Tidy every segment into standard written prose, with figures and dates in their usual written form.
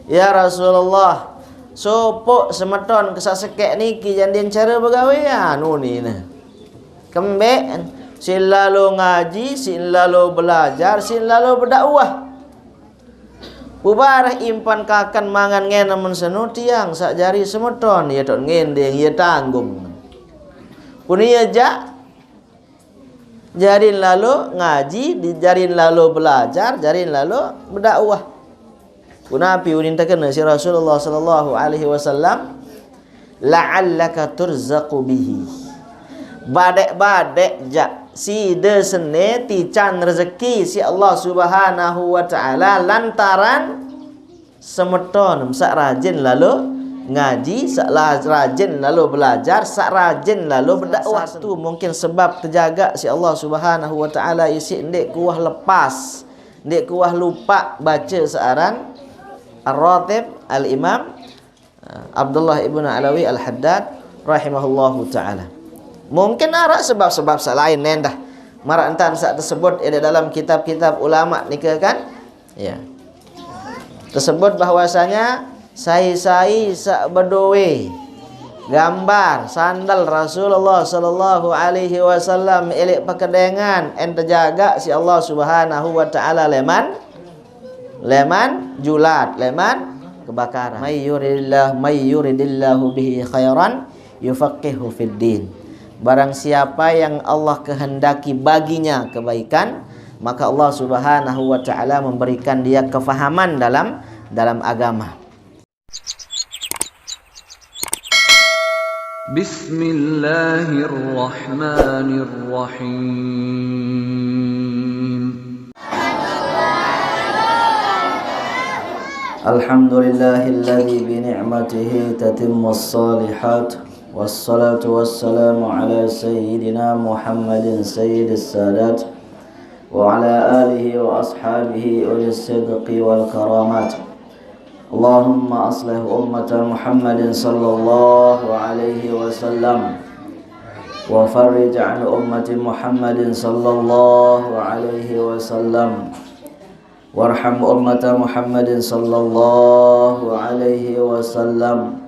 Ya Rasulullah, sopok semeton kesasekek niki jandien cara bergawean ni nah. Kembek sin lalu ngaji, sin lalu belajar, sin lalu berdakwah. Bubarah impan kakan mangan ngena men senu tiang sak jari semeton ya tok ngendeng ya tanggung. Pun ia jak jarin lalu ngaji, jarin lalu belajar, jarin lalu berdakwah. Kunapi uninta kena si Rasulullah sallallahu alaihi wasallam la'allaka turzaqu bihi. Badek-badek jak si de sene ti can rezeki si Allah Subhanahu wa taala lantaran semeton sak rajin lalu ngaji, sak rajin lalu belajar, sak rajin lalu berdakwah. Satu mungkin sebab terjaga si Allah Subhanahu wa taala isi ndek kuah lepas, ndek kuah lupa baca searan Ar-Ratib Al-Imam Abdullah ibn Alawi Al-Haddad rahimahullahu ta'ala. Mungkin ada sebab-sebab selain nendah marak entan saat tersebut ada dalam kitab-kitab ulama nikah kan ya, tersebut bahwasanya sai-sai sak bedowe gambar sandal Rasulullah sallallahu alaihi wasallam elek pakedengan ente jaga si Allah Subhanahu wa taala leman julat, leman kebakaran. May yuridillahu bihi khairan yufaqihu fid din. Barang siapa yang Allah kehendaki baginya kebaikan, maka Allah Subhanahu wa taala memberikan dia kefahaman dalam agama. Bismillahirrahmanirrahim. Alhamdulillahilladzi bi ni'matihi tatimmus shalihat wassalatu wassalamu ala sayyidina Muhammadin sayyidis sadat wa ala alihi wa ashabihi ulis sidqi wal karamat. Allahumma aslih ummata Muhammadin sallallahu alaihi wasallam wa farrij an ummati Muhammadin sallallahu alaihi wasallam warham ummata Muhammadin sallallahu alaihi wasallam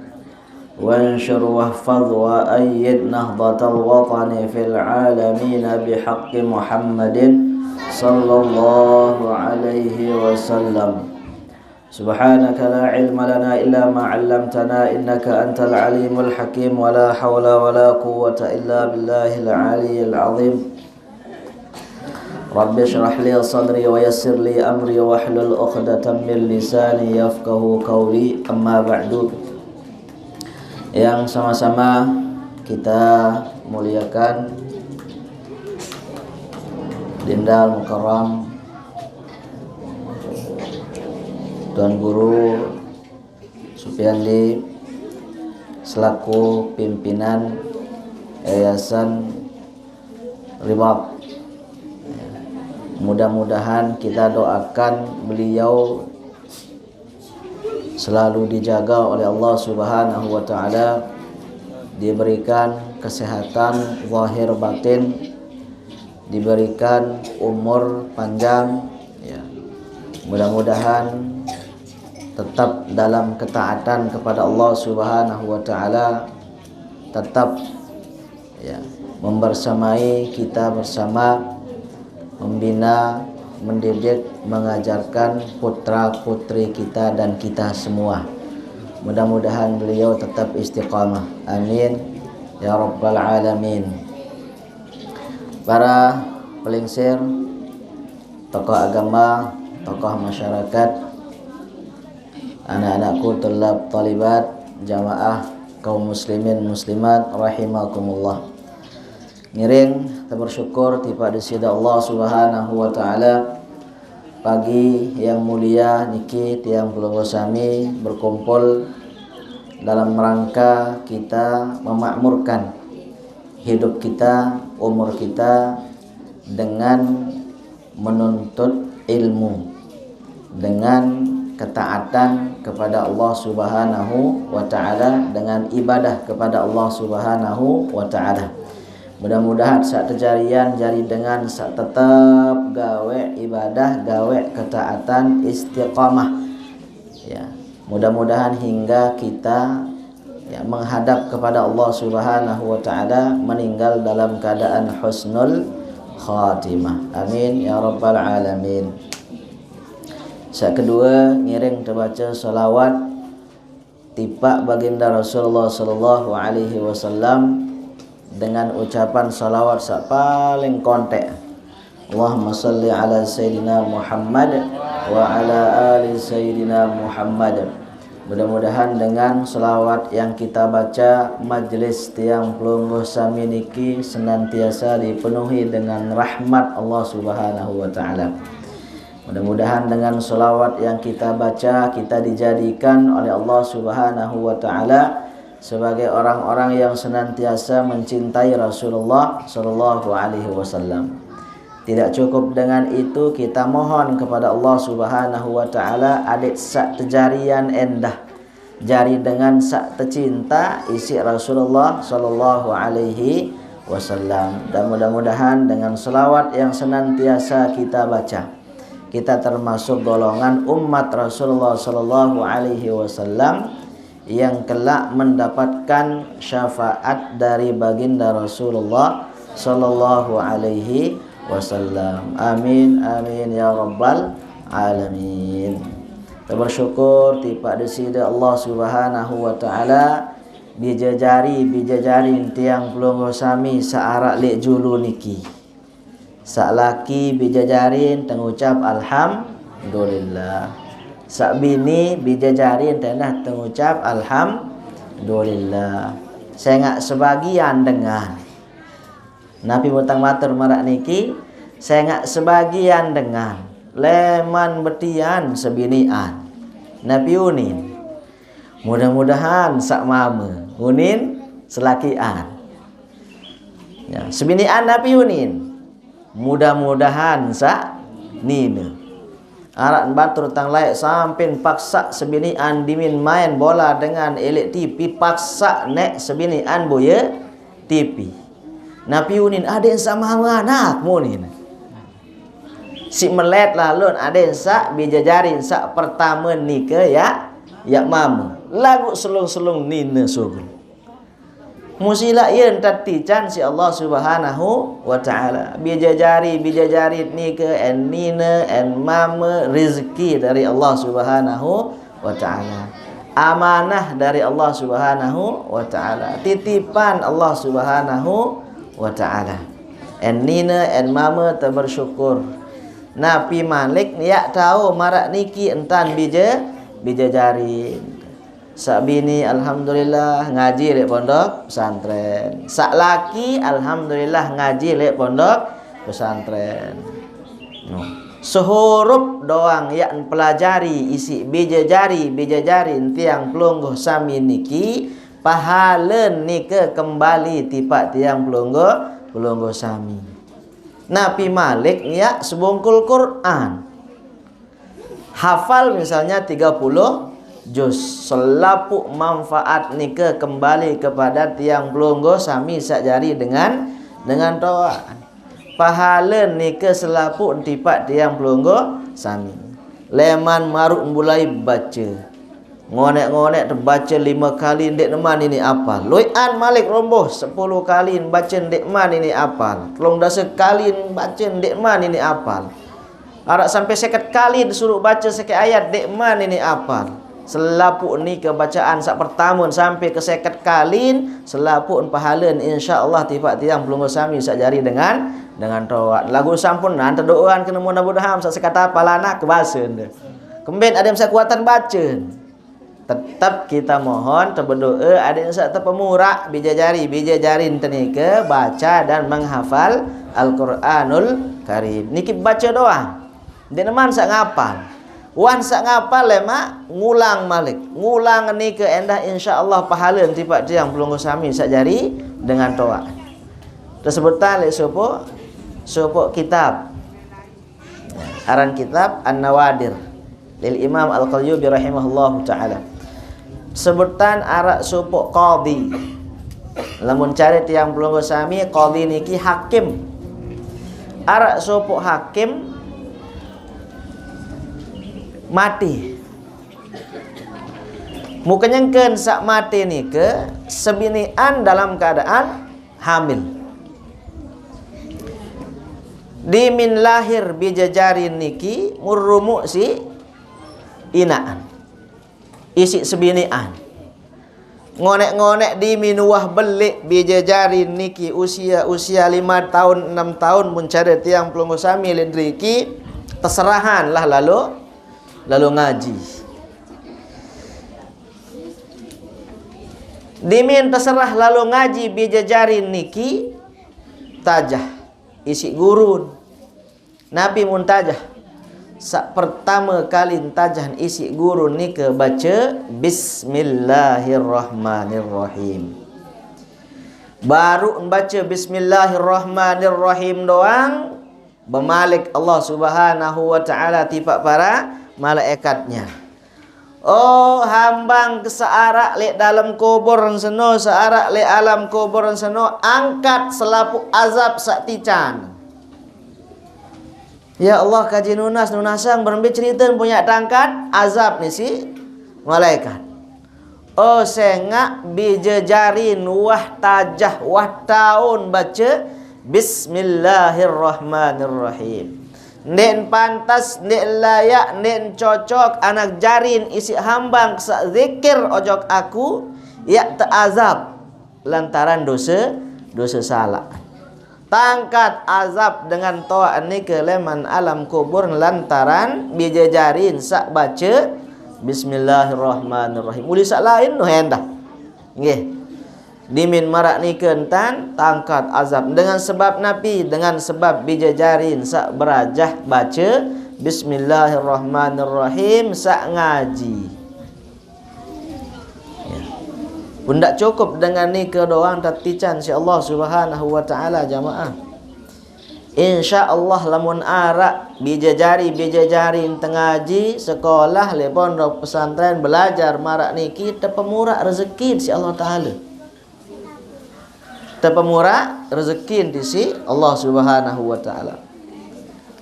wanshur wahfaz wa ayyid nahdatal watani fil alamin bihaqqi Muhammadin sallallahu alaihi wasallam. Subhanaka la ilma lana illa ma 'allamtana innaka antal alimul hakim wa la hawla wa la quwwata illa billahil aliyyil azim. Rabbi shrah li sadri wa yassir li amri wa hlul 'uqdatam min lisani yafqahu qawli. Amma ba'du. Yang sama-sama kita muliakan Dinda Mukarram Tuan Guru Supyandi selaku pimpinan Yayasan Ribab. Mudah-mudahan kita doakan beliau selalu dijaga oleh Allah Subhanahu wa taala, diberikan kesehatan zahir batin, diberikan umur panjang ya. Mudah-mudahan tetap dalam ketaatan kepada Allah Subhanahu wa taala, tetap ya membersamai kita bersama membina, mendidik, mengajarkan putra-putri kita dan kita semua. Mudah-mudahan beliau tetap istiqamah. Amin ya rabbal alamin. Para pelingsir, tokoh agama, tokoh masyarakat, anak-anakku, tulab, talibat, jamaah kaum muslimin muslimat rahimakumullah. Ngiring kita bersyukur tiba di sida Allah Subhanahu wa taala pagi yang mulia niki tiang kula sami berkumpul dalam rangka kita memakmurkan hidup kita, umur kita dengan menuntut ilmu, dengan ketaatan kepada Allah Subhanahu wa taala, dengan ibadah kepada Allah Subhanahu wa taala. Mudah-mudahan saat kejarian jari dengan saat tetap gawe ibadah, gawe ketaatan, istiqamah ya. Mudah-mudahan hingga kita menghadap kepada Allah Subhanahu wa taala meninggal dalam keadaan husnul khatimah. Amin ya rabbal alamin. Saat kedua ngiring terbaca salawat tipak baginda Rasulullah sallallahu alaihi wasallam dengan ucapan salawat sak paling kontek. Allahumma salli ala sayyidina Muhammad wa ala ali sayyidina Muhammad. Mudah-mudahan dengan selawat yang kita baca, majlis tiang pelungguh sami niki senantiasa dipenuhi dengan rahmat Allah Subhanahu wa taala. Mudah-mudahan dengan selawat yang kita baca, kita dijadikan oleh Allah Subhanahu wa taala sebagai orang-orang yang senantiasa mencintai Rasulullah sallallahu alaihi wasallam. Tidak cukup dengan itu, kita mohon kepada Allah Subhanahu wa taala adik sak tejarian endah jari dengan sak tercinta isi Rasulullah sallallahu alaihi wasallam. Dan mudah-mudahan dengan selawat yang senantiasa kita baca, kita termasuk golongan umat Rasulullah sallallahu alaihi wasallam yang kelak mendapatkan syafaat dari baginda Rasulullah sallallahu alaihi wasallam. Amin amin ya rabbal alamin. Kita bersyukur tipak desida Allah Subhanahu wa taala bijajari tiang pelungguh sami saarak lek julu niki. Sak laki bijajarin tengucap alhamdulillah. Sak bini bijajarin tanah tengucap alhamdulillah. Saya ngak sebagian dengar Nabi mutang matur marak niki, saya ngak sebagian dengan leman betian sebinian Nabi unin. Mudah-mudahan sak mama unin selakian. Ya, sebinian Nabi unin. Mudah-mudahan sak nina. Arak batur tang layak sampai paksa sebinian dimin main bola dengan elek TV, paksa nek sebinian boya TV. Nabi unin aden sama anak munin. Si melet lalun aden sak bijajarin sak pertama nikah ya mama. Lagu selung-selung nina sugul. Musila yen tati can si Allah Subhanahu wa taala. Bijajari nikah en nina en mama rezeki dari Allah Subhanahu wa taala. Amanah dari Allah Subhanahu wa taala. Titipan Allah Subhanahu wa ta'ala. En nina en mama bersyukur. Nabi Malik ya tahu marak niki entan bijajarin. Sak bini alhamdulillah ngaji lek pondok pesantren. Sak laki alhamdulillah ngaji lek pondok pesantren. No. Sehurup doang yang pelajari isi bijajarin tiang pelungguh sami niki pahalen nika kembali tipak tiang pelungguh sami. Nabi Malik ya sebungkul Quran. Hafal misalnya 30 juz. Selapuk manfaat nika kembali kepada tiang pelungguh sami sakjari dengan toa. Pahalen nika selapuk tipak tiang pelungguh sami. Leman maruk mulai baca. Ngonek-ngonek terbaca 5 kali ndek neman ini apal. Loian Malik romboh 10 kali baca ndek man ini apal. 30 kali baca ndek man ini apal. Arak sampai 50 kali disuruh baca sekek ayat ndek man ini apal. Selapuk ni kebacaan sak pertama sampai ke 50 kali selapuk pahala insya-Allah tiba tiang pelungguh sami sak jari dengan tawat. Lagu sampun nanti doaan kena mudah-mudahan sak sekata palana kebasen. Kembali ada yang kuatan baca. Tetap kita mohon berdoa ada yang satu pemurak bijajarin tenika baca dan menghafal Al-Quranul Karim. Niki baca doang. Dia neman sak ngapal. Wan sak ngapal lemak ngulang Malik. Ngulang nika endah insya-Allah pahala tiba tiang pelungguh sami sak jari dengan toa. Tersebutlah lek sopo kitab. Aran kitab An-Nawadir lil Imam Al-Qayyubi rahimahullahu taala. Sebutan arak supuk qadhi. Lamun cari tiang pelungguh sami qadhi niki hakim. Arak supuk hakim mati. Mukanyangkeun sak mati ni ke sebinian dalam keadaan hamil. Dimin lahir bijajarin niki murrumu si inaan. Isi sebinian. Ngonek-ngonek di minuah belik bijajarin niki usia 5 tahun 6 tahun mencari tiang pelunggu sami lidriki terserahan lah lalu ngaji. Dimin terserah lalu ngaji bijajarin niki tajah isi gurun Nabi muntajah sak pertama kali tajah isi gurun ni ke baca Bismillahirrahmanirrahim. Baru baca Bismillahirrahmanirrahim doang bermalik Allah Subhanahu wa taala tipak para malaikatnya. Oh hambang ke searak lek dalam kubur seno, searak lek alam kubur seno, angkat selapu azab sak tican. Ya Allah kaji nunasang berembi cerita punya tangkat azab ni si malaikat. Oh sengak bijejarin wah tajah wah taun baca Bismillahirrahmanirrahim. Nen pantas, nen layak, nen cocok anak jarin isi hambang sak zikir ojok aku ya ta'azab lantaran dosa salah. Tangkat azab dengan toa ni ke leman alam kubur lantaran bijajarin sak baca Bismillahirrahmanirrahim. Uli sak lain no hendak. Nggih. Dimin marak ni kentan tangkat azab dengan sebab Nabi, dengan sebab bijajarin sak berajah baca Bismillahirrahmanirrahim sak ngaji. Ya. Pun tak cukup dengan ni ke doang tatican si Allah Subhanahu wa taala jamaah. Insya-Allah lamun arak bijajarin tengaji sekolah le pondok pesantren belajar marak ni kita pemurah rezeki si Allah taala. Terpemurah rezeki di si Allah Subhanahu wa taala.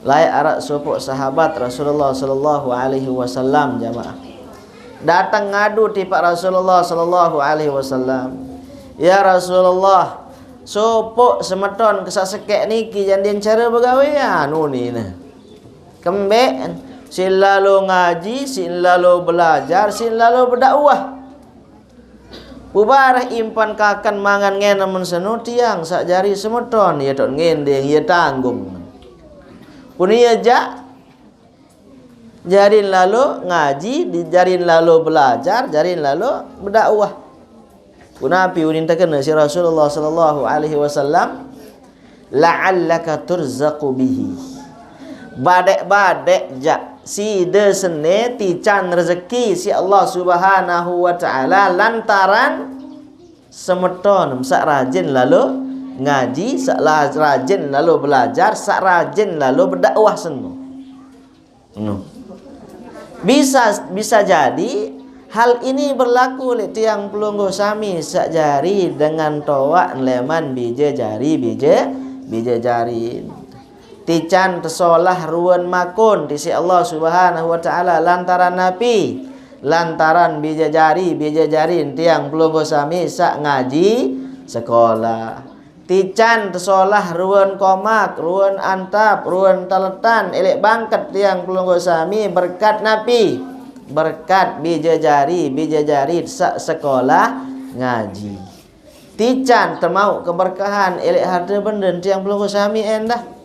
Layak arak sopok sahabat Rasulullah sallallahu alaihi wasallam jamaah. Datang ngadu ti Pak Rasulullah sallallahu alaihi wasallam. Ya Rasulullah, sopok semeton kesasekek niki jandien cara begawe anu ni nah. Kembek sin lalu ngaji, sin lalu belajar, sin lalu berdakwah. Bubarah impan kakan mangan ngenemen seno tiang sak jari semeton ya tok ngendeng ya tanggung. Pun ia jak jarin lalu ngaji, dijarin lalu belajar, jarin lalu berdakwah. Pun api unin takena si Rasulullah sallallahu alaihi wasallam la'allaka turzaqu bihi. Badek-badek jak si de sene tican rezeki si Allah Subhanahu wa taala lantaran semeton sak rajin lalu ngaji, sak rajin lalu belajar, sak rajin lalu berdakwah seno. Bisa jadi hal ini berlaku oleh tiang pelunggu sami sak jari dengan toa leman bija jari. Tican tersolah ruan makun di si Allah Subhanahu wa taala lantaran Nabi, lantaran bijajarin tiang pelunggu sami sak ngaji sekolah. Tican tersolah ruan komak, ruan antap, ruan taletan elek bangket tiang pelunggu sami berkat Nabi, berkat bijajari sak sekolah ngaji. Tican termau keberkahan elek harta benda tiang pelunggu sami endah.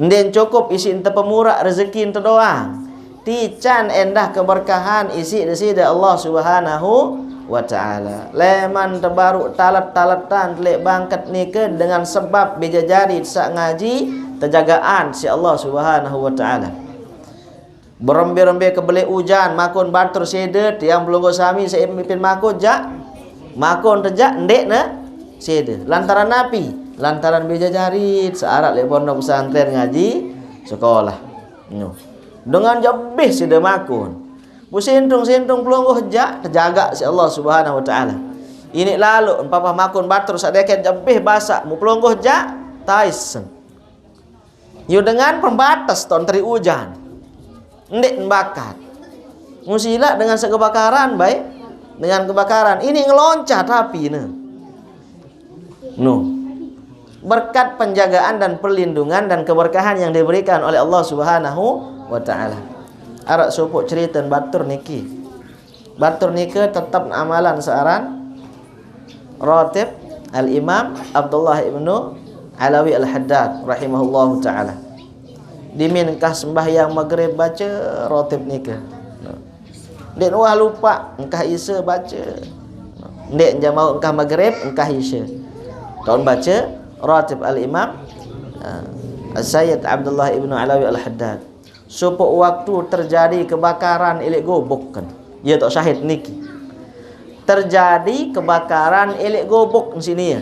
Nden cukup isi ente pemurah rezeki ente doang. Tican endah keberkahan isi dari Allah Subhanahu wa taala. Leman terbaru talat-talatan lek bangkat nike dengan sebab bijajari sak ngaji terjagaan si Allah Subhanahu wa taala. Berembe-rembe kebeli hujan makun batur sedet yang belum sami saya mimpin makun jak makun terjak ndek na sedet lantaran Nabi, lantaran bijajari searak lek pondok pesantren ngaji sekolah. Dengan jabih sida makun. Bu sentung pelungguh jak terjaga si Allah Subhanahu wa taala. Ini lalu papa makun batur sak deket jabih basak mu pelungguh jak taisen. Yu dengan pembatas ton teri hujan. Ndek bakat. Musilat dengan kebakaran baik. Dengan kebakaran. Ini ngeloncat api ni. Berkat penjagaan dan perlindungan dan keberkahan yang diberikan oleh Allah Subhanahu wa taala. Arak sopok cerita batur niki. Batur nika tetap amalan searan Ratib Al-Imam Abdullah ibnu Alawi Al-Haddad rahimahullahu taala. Diminkah sembahyang maghrib baca Ratib nika. Dek wah lupa engkah Isya baca. Dek jamau engkah maghrib engkah Isya. Tahun baca Ratib Al-Imam Sayyid Abdullah ibnu Alawi Al-Haddad. Supaya waktu terjadi kebakaran elek gobok kan. Ya tak syahid niki. Terjadi kebakaran elek gobok di sini ya.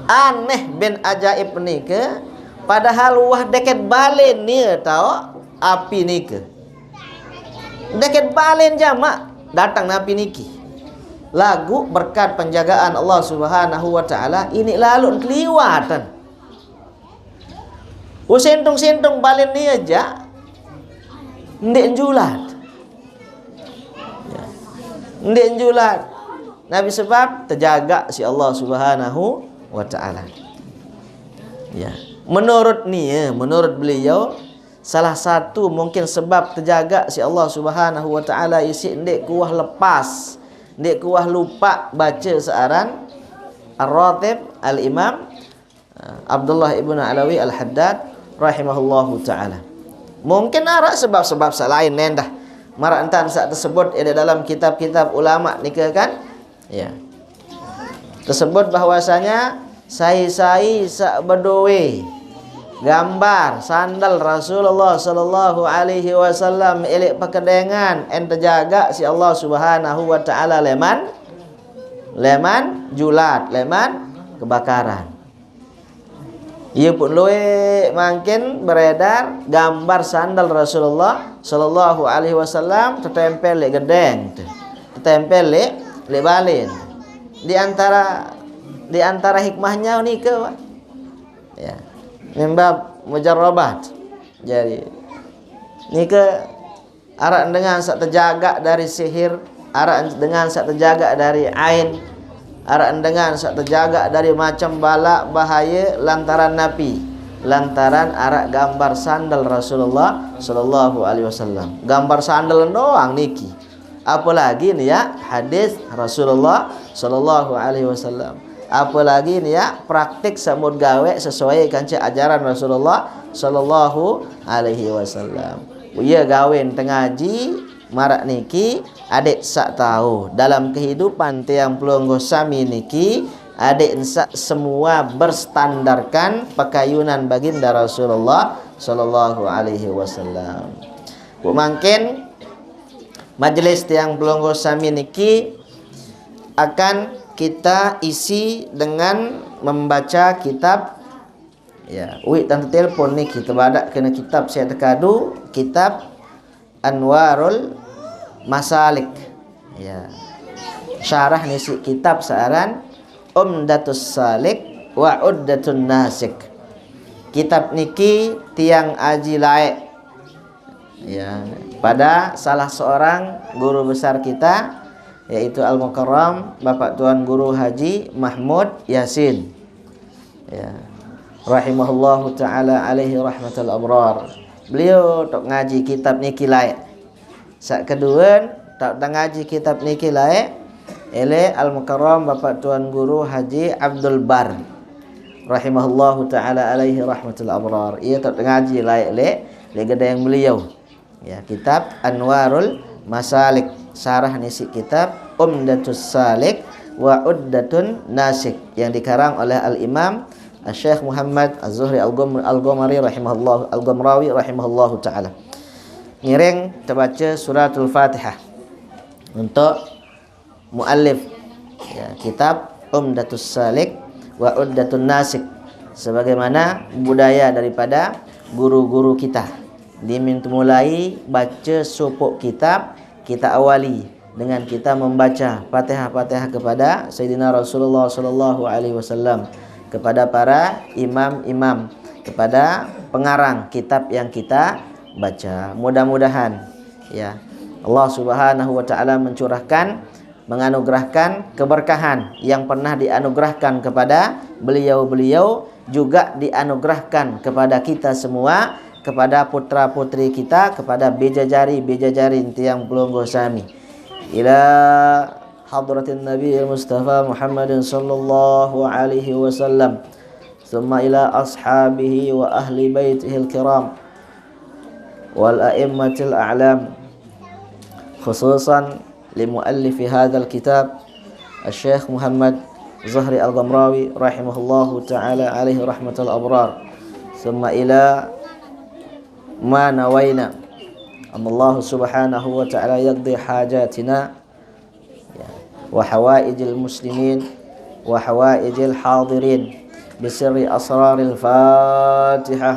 Aneh bin ajaib nika, padahal wah deket balen ni tau api nika. Deket balen jamak datang api niki. Lagu berkat penjagaan Allah Subhanahu wa taala ini lalu keliwatan. Sentung-sentung balen ni aja ndek julat. Ndek julat. Nabi sebab terjaga si Allah Subhanahu wa taala. Ya. Menurut beliau salah satu mungkin sebab terjaga si Allah Subhanahu wa taala isi ndek kuah lepas, ndek kuah lupa baca searan Ar-Ratib Al-Imam Abdullah ibnu Alawi Al-Haddad rahimahullahu taala. Mungkin ada sebab-sebab selain nendah. Marak entan saat tersebut ada dalam kitab-kitab ulama nikah kan? Ya. Tersebut bahwasanya sai-sai sak bedowe gambar sandal Rasulullah sallallahu alaihi wasallam elek pakedengan en terjaga si Allah Subhanahu wa taala leman julat, leman kebakaran. Ia pun loe makin beredar gambar sandal Rasulullah sallallahu alaihi wasallam tertempel le gedeng tu. Tertempel le balin. Di antara hikmahnya ni ke ya. Membab mujarrabat. Jadi ni ke arak dengan sak terjaga dari sihir, arak dengan sak terjaga dari ain, arak dengan sak terjaga dari macam bala bahaya lantaran napi, lantaran arak gambar sandal Rasulullah sallallahu alaihi wasallam. Gambar sandal doang niki. Apalagi ni ya hadis Rasulullah sallallahu alaihi wasallam. Apalagi ni ya praktik samud gawe sesuai kancah ajaran Rasulullah sallallahu alaihi wasallam. Ya gawen tengaji marak niki adik sak tahu dalam kehidupan tiang pelungguh sami niki adik sak semua berstandarkan pakayunan baginda Rasulullah sallallahu alaihi wasallam. Mungkin majlis tiang pelungguh sami niki akan kita isi dengan membaca kitab ya. Wih tante telefon ni kita badak kena kitab saya terkadu kitab Anwarul Masalik ya. Syarah nisi kitab searan Umdatus Salik wa Uddatun Nasik. Kitab niki tiang aji laik ya pada salah seorang guru besar kita yaitu Al-Mukarram Bapak Tuan Guru Haji Mahmud Yasin ya rahimahullahu taala alaihi rahmatul abrar. Beliau tok ngaji kitab niki laik. Sak kedua tok ngaji kitab niki laik ele Al-Mukarram Bapak Tuan Guru Haji Abdul Bar rahimahullahu taala alaihi rahmatul abrar. Ia tok ngaji laik le gede yang beliau ya kitab Anwarul Masalik, syarah nisi kitab Umdatus Salik wa Uddatun Nasik yang dikarang oleh Al-Imam Syekh Muhammad Az-Zuhri Al-Ghomari rahimahullah Al-Ghomrawi rahimahullahu taala. Ngiring terbaca suratul Fatihah untuk muallif ya, kitab Umdatus Salik wa Uddatun Nasik sebagaimana budaya daripada guru-guru kita. Diminta mulai baca sopok kitab, kita awali dengan kita membaca Fatihah-Fatihah kepada Sayyidina Rasulullah sallallahu alaihi wasallam, kepada para imam-imam, kepada pengarang kitab yang kita baca. Mudah-mudahan ya Allah Subhanahu wa taala menganugerahkan keberkahan yang pernah dianugerahkan kepada beliau-beliau, juga dianugerahkan kepada kita semua, kepada putra-putri kita, kepada bejajari tiang pelungguh sami. Ila hadratin Nabi Mustafa Muhammadin sallallahu alaihi wasallam, thumma ila ashabihi wa ahli baitihil kiram wal a'immatil a'lam, khususan لمؤلف هذا الكتاب الشيخ محمد زهري الغمراوي رحمه الله تعالى عليه رحمة الأبرار، ثم إلى ما نوينا أن الله سبحانه وتعالى يقضي حاجاتنا وحوائج المسلمين وحوائج الحاضرين بسر أسرار الفاتحة.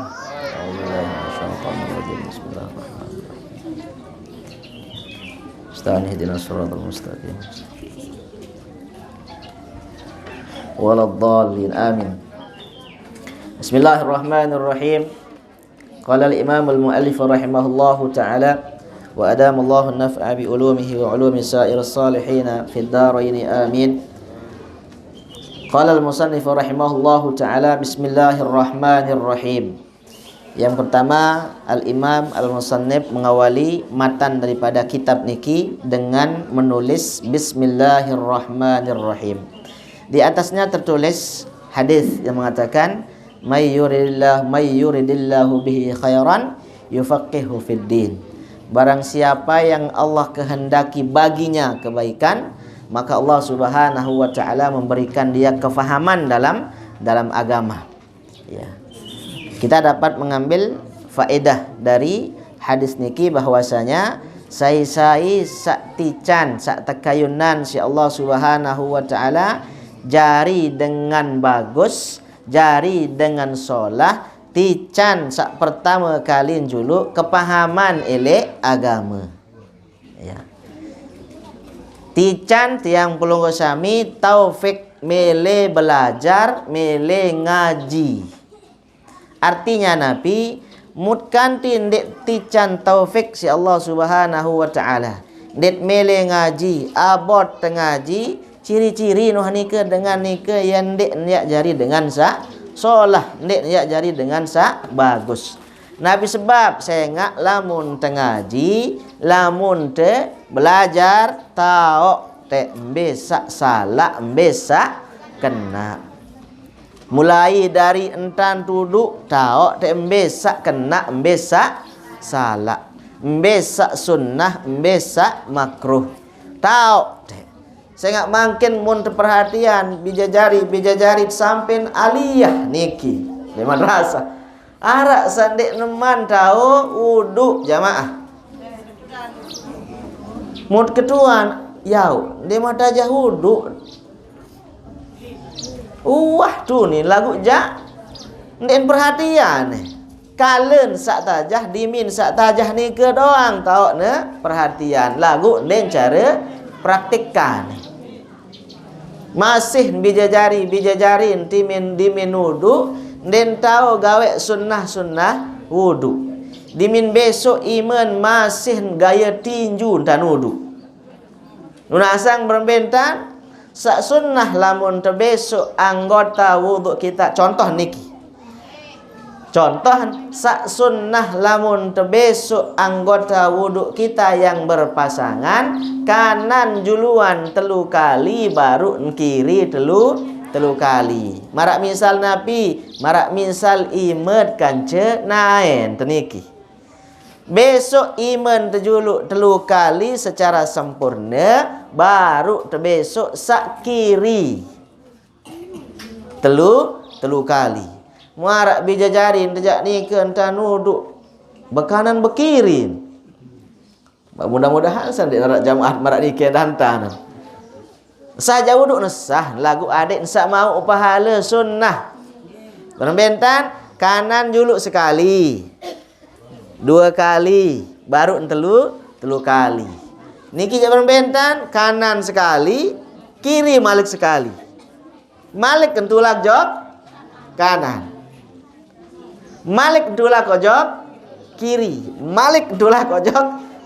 اهدنا الصراط المستقيم ولا الضالين آمين. بسم الله الرحمن الرحيم. قال الإمام المؤلف رحمه الله تعالى وأدام الله النفع بعلومه وعلوم سائر الصالحين في الدارين آمين. قال المصنف رحمه الله تعالى بسم الله الرحمن الرحيم. Yang pertama, Al-Imam Al-Musannif mengawali matan daripada kitab niki dengan menulis Bismillahirrahmanirrahim. Di atasnya tertulis hadis yang mengatakan may yuridillahu bihi khairan yufaqihu fid din. Barang siapa yang Allah kehendaki baginya kebaikan, maka Allah Subhanahu wa taala memberikan dia kefahaman dalam agama. Ya. Kita dapat mengambil faedah dari hadis niki bahwasanya sai-sai sak tican sak tekayunan si Allah Subhanahu wa taala jari dengan bagus, jari dengan solah, tican sak pertama kali julu kepahaman elek agama. Ya. Tican tiang pelungguh sami taufik mele belajar, mele ngaji. Artinya Nabi mutkan tindik tican taufik si Allah Subhanahu wa taala. Det mele ngaji, abot ngaji, ciri-ciri noh nika dengan nika yang dek nyak jari dengan sa solah, dek nyak jari dengan sa bagus. Nabi sebab saya ngak lamun tengaji, lamun te belajar taok te besak salah besak kena. Mulai dari entan duduk taok te embesak kena embesak salah, embesak sunnah embesak makruh taok te. Saya ngak makin mun perhatian bijajari sampai aliyah niki di madrasah arak sandek neman tahu wudu jamaah mun ketuan yau di mata jah wudu. Wah tu ni lagu jak nden perhatian kalen sak tajah dimin sak tajah ni ke doang tau ne perhatian lagu nden cara praktikkan masih bijajari dimin wudu nden tahu gawe sunnah wudu dimin besok iman masih gaya tinju dan wudu nunasang berbentan sak sunnah lamun terbesok anggota wuduk kita. Contoh niki. Contoh sak sunnah lamun terbesok anggota wuduk kita yang berpasangan kanan juluan telu kali baru kiri telu kali. Marak misal Nabi, marak misal imet kance naen teniki. Besok iman terjuluk telu kali secara sempurna, baru terbesok sak kiri telu kali. Muarak bijajarin tejak ni ke entan nuduk bekanan bekirin. Mudah-mudahan sandik narak jamaah marak ni ke dantan. Saja wuduk nesah lagu adik sak mau pahala sunnah. Berbentan kanan juluk sekali. 2 kali baru telu kali. Niki jaban bentan kanan sekali, kiri malik sekali. Malik kentulak jok kanan. Malik kentulak ojok kiri. Malik kentulak ojok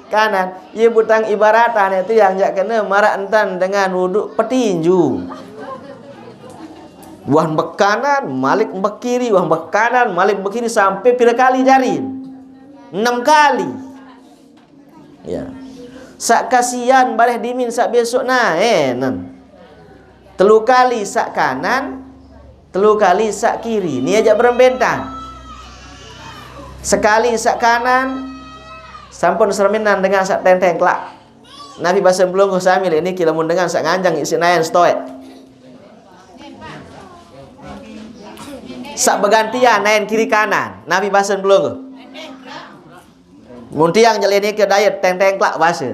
kanan. Ia butang ibaratan itu yang jak kena marak entan dengan wuduk petinju. Wah bekanan, malik bekiri, wah bekanan, malik bekiri sampai pira kali jari? 6 kali. Ya. Sak kasihan bareh dimin sak besok nan. 3 kali sak kanan, 3 kali sak kiri. Ni ajak berembentang. Sekali sak kanan sampun serminan dengan sak tenteng kelak. Nabi bahasa belum sambil ini kilamun dengan sak nganjang isi nayan stoek. Sak bergantian nayan kiri kanan. Nabi bahasa belum. Muntiang jalani ke diet tenteng kelak bahasa.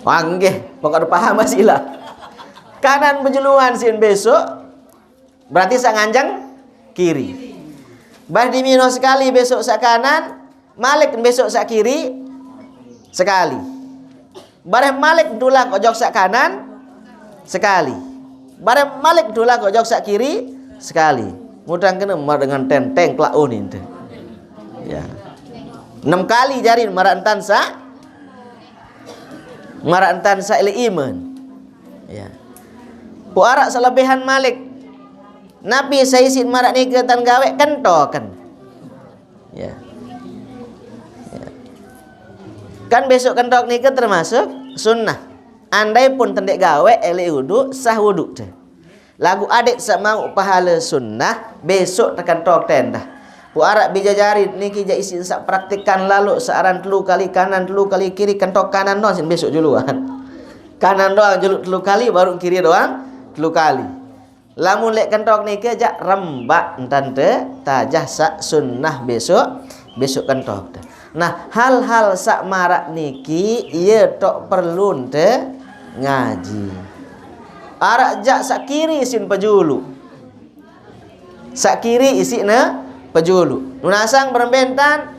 Wah nggih, pokok paham masih lah. Kanan penjuluan sin besok berarti sak nganjang kiri. Bah dimino sekali besok sak kanan, malik besok sak kiri sekali. Bareh malik dulak ojok sak kanan sekali. Bareh malik dulak ojok sak kiri sekali. Mudang kena dengan tenteng klaun itu. Ya. 6 kali jarin marak entan sa ile iman. Ya. Pu arak selebihan malik. Nabi saisin marak ni ketan gawe kentokan. Ya. Ya. Kan besok kentok ni ke termasuk sunnah. Andai pun tendek gawe ele wudu sah wudu tu. Lagu adik sak mau pahala sunnah besok tekan tok tendah. Pu arak bijajari niki ja isin sak praktikan lalu searan 3 kali kanan 3 kali kiri kentok kanan doang besok juluan. Kanan doang juluk 3 kali baru kiri doang 3 kali. Lamun lek kentok niki jak rembak tante tajah sak sunnah besok kentok. Nah, hal-hal sak marak niki ia tok perlu te ngaji. Arak jak sak kiri isin pejulu. Sak kiri isina pejulu. Nunasang berembentan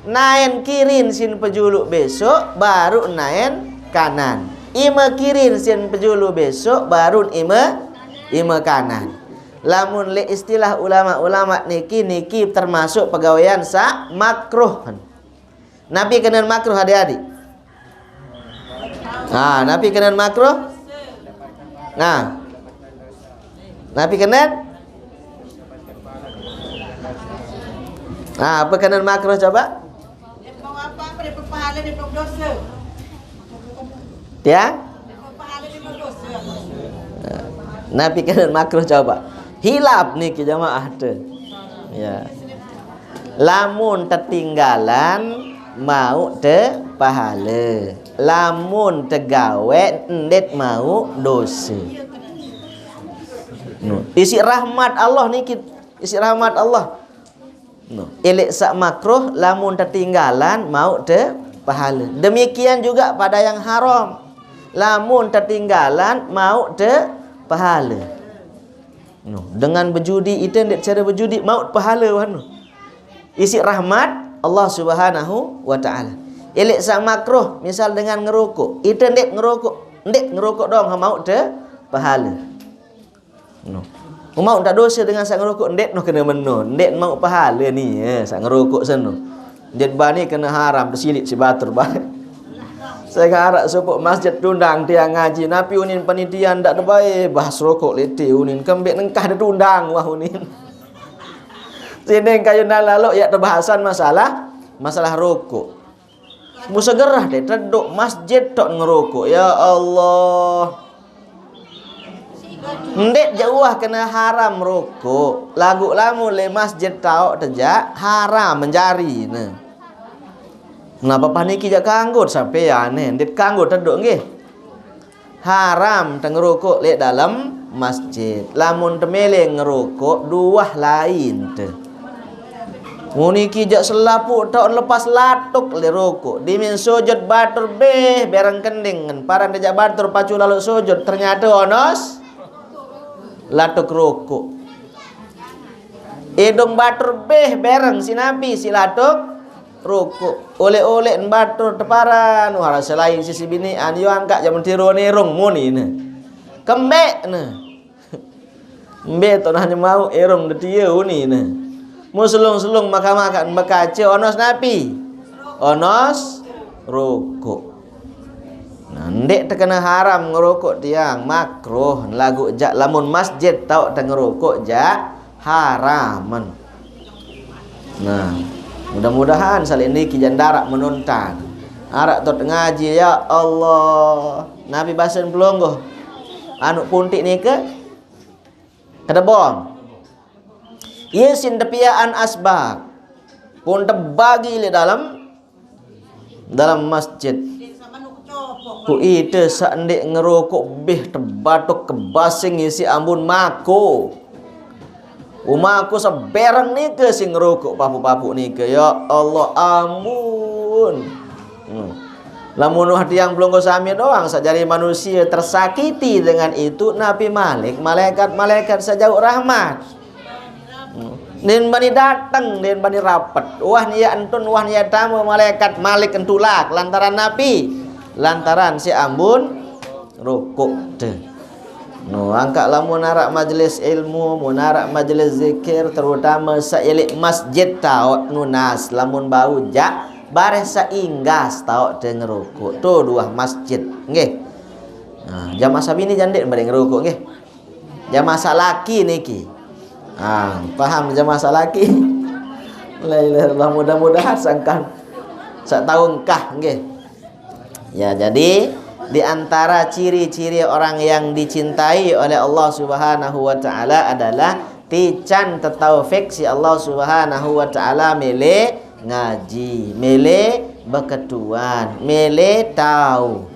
naen kirin sin pejulu besok baru naen kanan. Ima kirin sin pejulu besok baru ima kanan. Lamun le istilah ulama-ulama niki termasuk pegawaian sak makruh. Nabi kenan makruh adik-adik. Nah, Nabi kenan makruh. Nah. Nabi kenan. Nah, apa kenan makruh coba? Mau apa dia berpahala dia berdosa. Ya? Berpahala dia berdosa. Nabi kenan makruh coba. Hilap niki jamaah tu. Ya. Lamun tertinggalan mau te pahala. Lamun tegawe ndet mau dosa. No. Isi rahmat Allah niki, isi rahmat Allah. No. Elek sak makruh lamun tertinggalan mau te pahala. Demikian juga pada yang haram. Lamun tertinggalan mau te pahala. No. Dengan berjudi itu ndet cara berjudi mau pahala wano. Isi rahmat Allah Subhanahu wa taala. Elek sak makruh misal dengan ngerokok. Itu ndet ngerokok dong mau te pahala. No. Mau tak dosa dengan sak ngerokok ndet no kena meno. Ndet mau pahala ni sak ngerokok seno. Ndet bani kena haram tersilit si batur bani. Saya harap supuk masjid tundang tiang ngaji napi unin penitian dak terbaik bahas rokok lete unin kembek nengkah dah tundang wah unin. Sini kayu lalu ya terbahasan masalah rokok. Musa gerah deh terduk masjid tok ngerokok. Ya Allah. Ndek jauh kena haram rokok. Lagu lamu le masjid tau tejak haram menjari ne. Kenapa paniki jak kanggut sampai ya ne? Ndek kanggut terduk nggih. Haram teng ngerokok le dalam masjid. Lamun temele ngerokok dua lain te. Muniki jak selapuk tahun lepas latuk le rokok. Dimin sujud batur beh berang kending. Paran dejak batur pacu lalu sujud ternyata onos latuk rokok. Edong batur beh berang si nabi si latuk rokok. Oleh-oleh batur teparan. Wah selain sisi bini anu angkat jaman tiro nerong muni ne. Kembek ne. Mbe to hanya mau erong detia uni ne. Musulung-sulung makan-makan bekace onos napi. onos rokok. Nah, ndek terkena haram ngerokok tiang makruh lagu jak lamun masjid tau teng ngerokok jak haraman. Nah, mudah-mudahan salin niki jandarak menonton. Arak tot ngaji ya Allah. Nabi basen pelonggoh. Anu puntik ni ke kedebong. Yesin tepiaan asbab. Pun terbagi le dalam masjid. Ku ide sak ndek ngerokok beh terbatuk kebasing isi ambun mako. Umaku seberang ni ke sing ngerokok papu-papu ni ke ya Allah ampun. Lamun yang belum sami doang sajari manusia tersakiti dengan itu Nabi Malik malaikat sejauh rahmat. Nen bani datang, nen bani rapat. Wah nia antun, wah nia tamu malaikat Malik entulak lantaran Nabi, lantaran si ambun rokok deh. No, angkat lamun narak majlis ilmu, munarak majlis zikir, terutama sailik masjid tau nunas, lamun bau jak bareh sainggas tau teu ngerokok. Tu dua masjid, nggih. Nah, jamaah sabini jandek bareng ngerokok nggih. Jamaah salaki niki. Paham jamaah salaki? La ilaha illallah, mudah-mudahan sangkan sak tahun kah nggih. Ya, jadi di antara ciri-ciri orang yang dicintai oleh Allah Subhanahu wa taala adalah tican tetaufik si Allah Subhanahu wa taala mele ngaji, mele beketuan, mele tahu.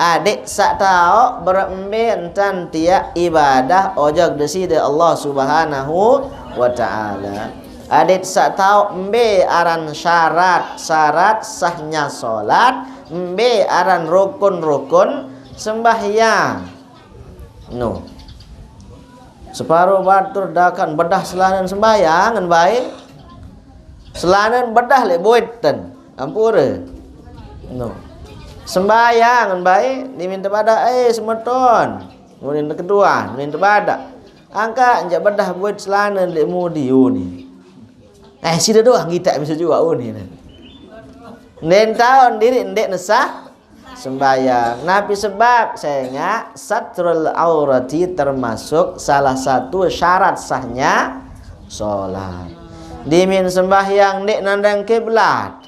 Adik sak tahu berembe entan tiak ibadah ojok desi de Allah Subhanahu wa taala. Adik sak tahu embe aran syarat sahnya salat, embe aran rukun sembahyang. No. Separuh batur dakan bedah selanan sembahyang ngan bae. Selanan bedah le boiten. Ampura. No. Sembahyang baik diminta pada semeton. Kemudian kedua minta pada angka njak bedah buat celana lek mudi ni. Sida doang kita bisa juga ni. Nen tahun diri ndek nesah sembahyang. Nabi sebab sayangnya satrul aurati termasuk salah satu syarat sahnya salat. Dimin sembahyang ndek nandang kiblat.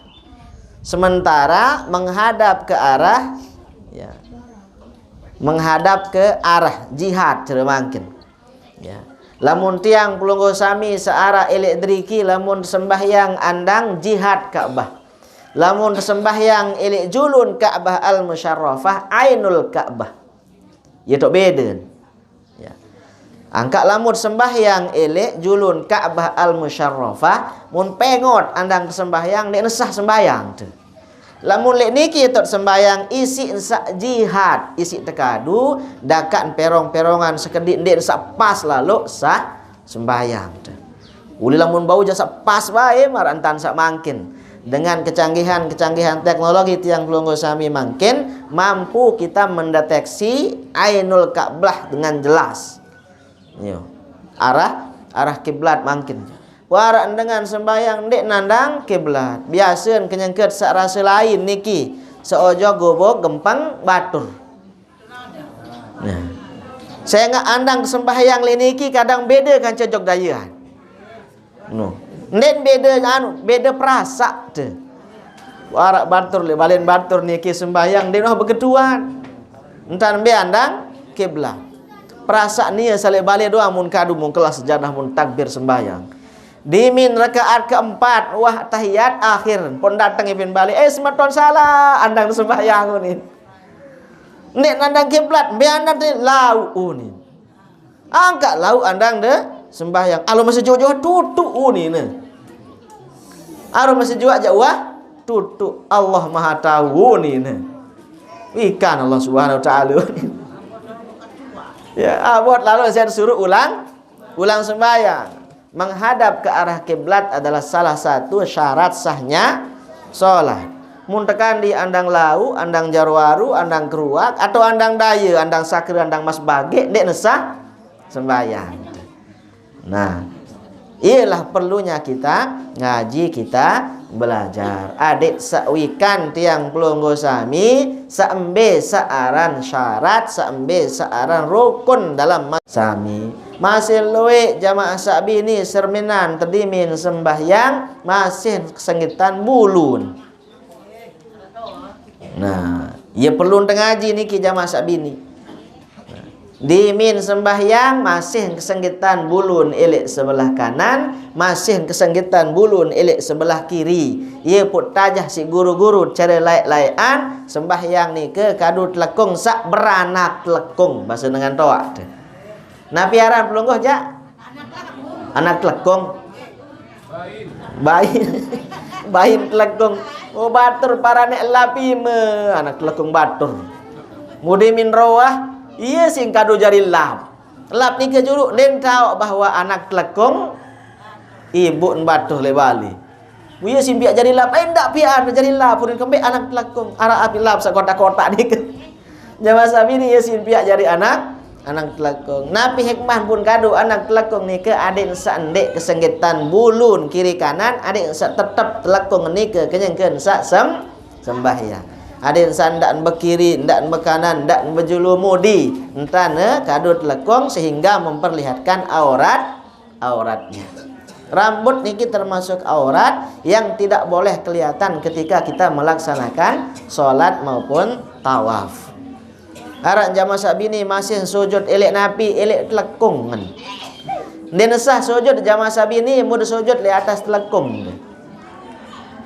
Sementara menghadap ke arah menghadap ke arah jihad ceremangkin ya. Lamun tiang pelunggu sami searah elektriki lamun sembahyang andang jihad Ka'bah. Lamun sembahyang elek julun Ka'bah al-musyarrafah ainul Ka'bah. Ya tok beda. Ya. Angka lamun sembahyang elek julun Ka'bah al-musyarrafah mun pengot andang sembahyang nek nesah sembahyang tu. Lamun lek niki tok sembahyang isi sak jihad, isi tekadu dakan perong-perongan sekedip ndek sak pas lalu sah sembahyang tu. Uli lamun bau jasa pas bae marantan sak mangkin. Dengan kecanggihan teknologi tiang pelunggu sami mangkin mampu kita mendeteksi ainul Ka'bah dengan jelas. Yo. Arah kiblat mangkin. Warak dengan sembahyang dek nandang kiblat. Biasaen kenyangkeut sak rasa lain niki. Seojo gobok gempang batur. Nah. Saya nggak andang sembahyang niki kadang beda kan cocok dayaan. No. Nden beda perasa tu. Warak batur le balen batur niki sembahyang den beketuan. Entan be andang kiblat. Perasaan ni sale balik doa mun kadu mun kelas sejadah mun takbir sembahyang. Dimin rakaat keempat wah tahiyat akhir pun datang ipin balik semeton salah andang sembahyang ni. Nek nandang kiblat be andang lau ni. Angkat lau andang de sembahyang. Alo masih jauh-jauh tutuk ni ne. Alo masih jauh tutuk Allah Maha tahu ni ne. Ikan Allah Subhanahu wa taala. Ya, buat lalu saya suruh ulang sembahyang. Menghadap ke arah kiblat adalah salah satu syarat sahnya salat. Mun tekan di andang lau, andang jarwaru, andang keruak atau andang daya, andang sakri, andang mas bage, dek nesah sembahyang. Nah, ialah perlunya kita ngaji, kita belajar. Adik sakwikan tiang pelunggu sami saembe saaran syarat, saembe saaran rukun dalam sami. Masih luwe jamaah sabini serminan tedimin sembahyang masih kesengitan bulun. Nah, ia perlu ngaji niki jamaah sabini. Dimin sembahyang masih kesenggitan bulun elek sebelah kanan, masih kesenggitan bulun elek sebelah kiri. Ia put tajah si guru-guru cara laik-laikan sembahyang ni ke kadu telekung sak beranak telekung bahasa dengan toak. Nah piaran pelungguh jak anak telekung bayi bayi telekung oh batur para nek lapi me anak telekung batur mudimin rawah. Ia sing kado jari lap. Lap ni ke juruk den tahu bahwa anak telekung ibu batuh le bali. Ia sing piak jari lap, ndak pian jari lap pun kembe anak telekung. Ara api lap sak kotak-kotak ni ke. Jamaah sabini ia sing piak jari anak telekung. Napi hikmah pun kado anak telekung ni ke adik sak ndek kesenggitan bulun kiri kanan, adik sak tetap telekung ni ke kenyengkeun sak sembahyang. Ada sandak berkiri, ndak berkanan, ndak berjulumudi. Entah kado telekung sehingga memperlihatkan auratnya. Rambut niki termasuk aurat yang tidak boleh kelihatan ketika kita melaksanakan solat maupun tawaf. Arak jamaah sabini masih sujud elek napi, elek telekung. Dia nesah sujud jamaah sabini mudah sujud di atas telekung.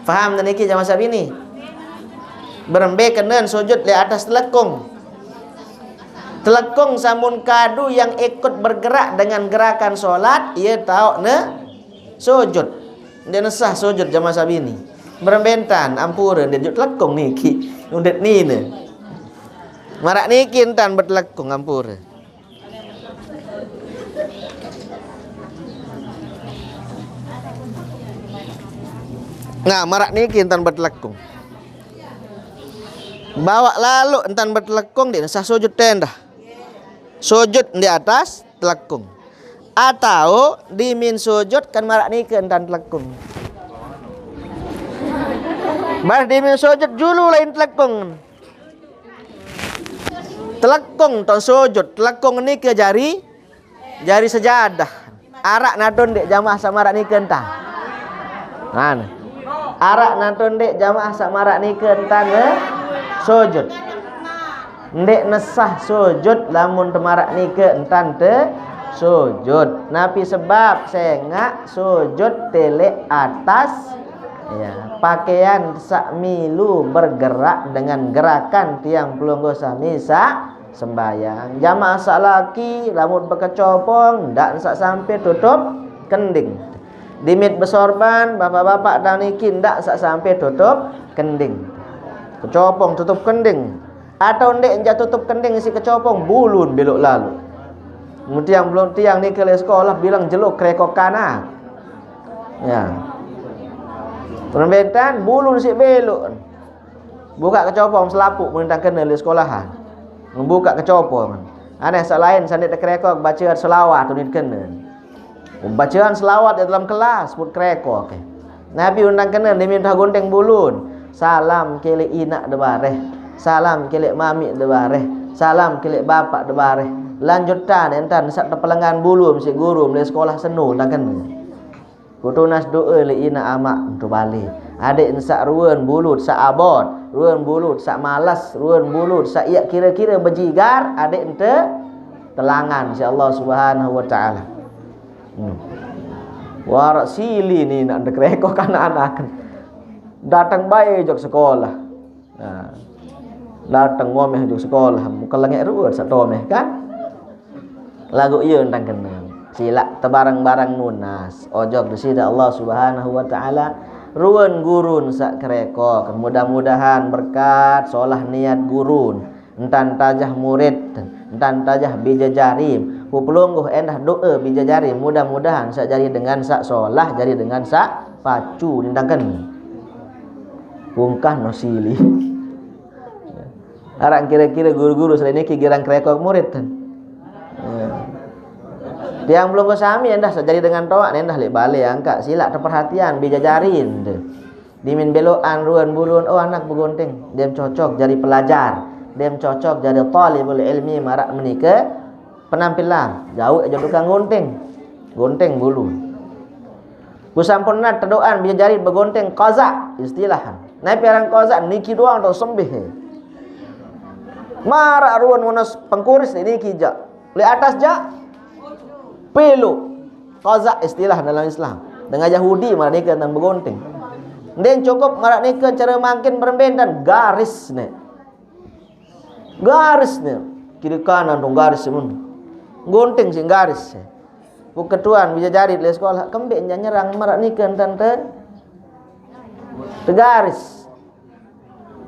Faham niki jamaah sabini? Berembe kenen sujud di atas telekung. Telekung samun kadu yang ikut bergerak dengan gerakan solat, ia tahu sujud. Dia nesah sujud jamaah sabini. Berembentan ampura dia telekung niki. Undet ni ne. Marak niki entan bertelekung ampura. Nah, marak niki entan bertelekung. Bawa lalu entan bertelekung dia sah sujud tenda. Sujud di atas telekung. Atau dimin sujud kan marak ni ke entan telekung. Bar dimin sujud julu lain telekung. Telekung ton sujud, telekung ni ke jari sejadah. Arak nadon dek jamaah samarak ni ke entan. Nah. Arak nadon dek jamaah samarak ni ke entan sujud. Ndek nesah sujud lamun temarak ni ke entan te sujud. Napi sebab sengak sujud telek atas ya, pakaian sakmilu bergerak dengan gerakan tiang pelunggu sami sembayang. Jamaah sak laki lamun bekecopong ndak sak sampai tutup kending. Dimit besorban bapak-bapak dan niki ndak sak sampai tutup kending. Kecopong tutup kending atau ndek enja tutup kending isi kecopong bulun belok lalu. Kemudian belum tiang ni ke sekolah bilang jeluk krekok kanan. Ya. Perbentan bulun si belok. Buka kecopong selapuk menentang kena di sekolahan. Membuka kecopong. Aneh selain sandet krekok bacaan selawat tu ni kena. Bacaan selawat di dalam kelas pun krekok. Nabi undang kena diminta gonteng bulun. Salam kelek inak de bareh, salam kelek mami de bareh, salam kelek bapak de bareh. Lanjutan entan sak tepelengan bulum si guru di sekolah senu tak kena. Kutunas doa le ina amak tu balik. Adik sak ruan bulut sak abot, ruan bulut sak malas, ruan bulut sak iya kira-kira berjigar, adik ente telangan insyaallah subhanahu wa taala. Warak sili ni nak dekrekok anak-anak. Datang baik jok sekolah. Nah, datang ngomeh jok sekolah. Muka langit ruat sak tomeh kan. Lagu ieu tentang kenal. Sila tebarang-barang nunas. Ojok di sida Allah Subhanahu wa taala ruan gurun sak kerekok. Mudah-mudahan berkat solah niat gurun. Entan tajah murid, entan tajah bijajarim. Pupulungguh endah doa bijajarim. Mudah-mudahan sak jari dengan sak solah, jari dengan sak pacu tentang kenal. Bungkah nosili. Arang kira-kira guru-guru selain ini girang kerekok murid kan. Yang belum kesami endah jadi dengan toak endah lek balik angkat silak perhatian bijajarin. Dimin belokan ruan bulun, oh anak bergunting, dia cocok jadi pelajar, dia cocok jadi talibul ilmi marak menika penampilan jauh aja tukang gunting bulu. Kusampurna terdoan bisa jadi bergunting qaza istilahan. Naik perang qaza niki doang atau sembih. Marak ruan monos pengkuris ini kijak. Li atas jak pelu. Qaza istilah dalam Islam. Dengan Yahudi marak nikah dan bergunting. Dan cukup marak nikah cara makin berbendan garis ni. Garis ni. Kiri kanan dong garis mun. Gunting sing garis. Ketuan bisa jadi di sekolah kembek nyerang marak nikah tante. Tegaris.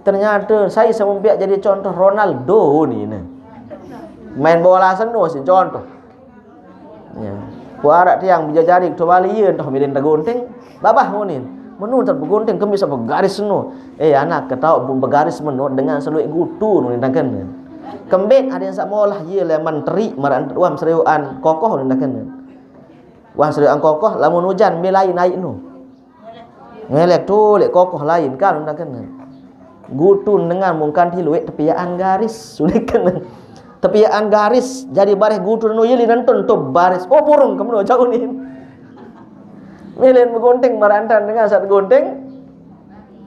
Ternyata saya sampai jadi contoh Ronaldo ni. Main bola seno si contoh. Ya. Kuarak tiang bisa jadi kembali yeun toh milin tagunting. Babah munin. Menun terbegunting kami bisa bergaris seno. Anak ketau bergaris menu dengan seluik gutu nu nindangkeun. Kembek ada yang sak molah ye le menteri maran uam seriuan kokoh nindangkeun. Uam seriuan kokoh lamun hujan milai naik nu. Ngelek tu lek kokoh lain kan nindangkeun. Gutun dengan mungkan tiluik tepiaan garis sulikan. Tepiaan garis jadi baris gutun nu ye nonton tu baris. Oh burung kamu jauh ni. Milin bergunting merantan dengan satu gunting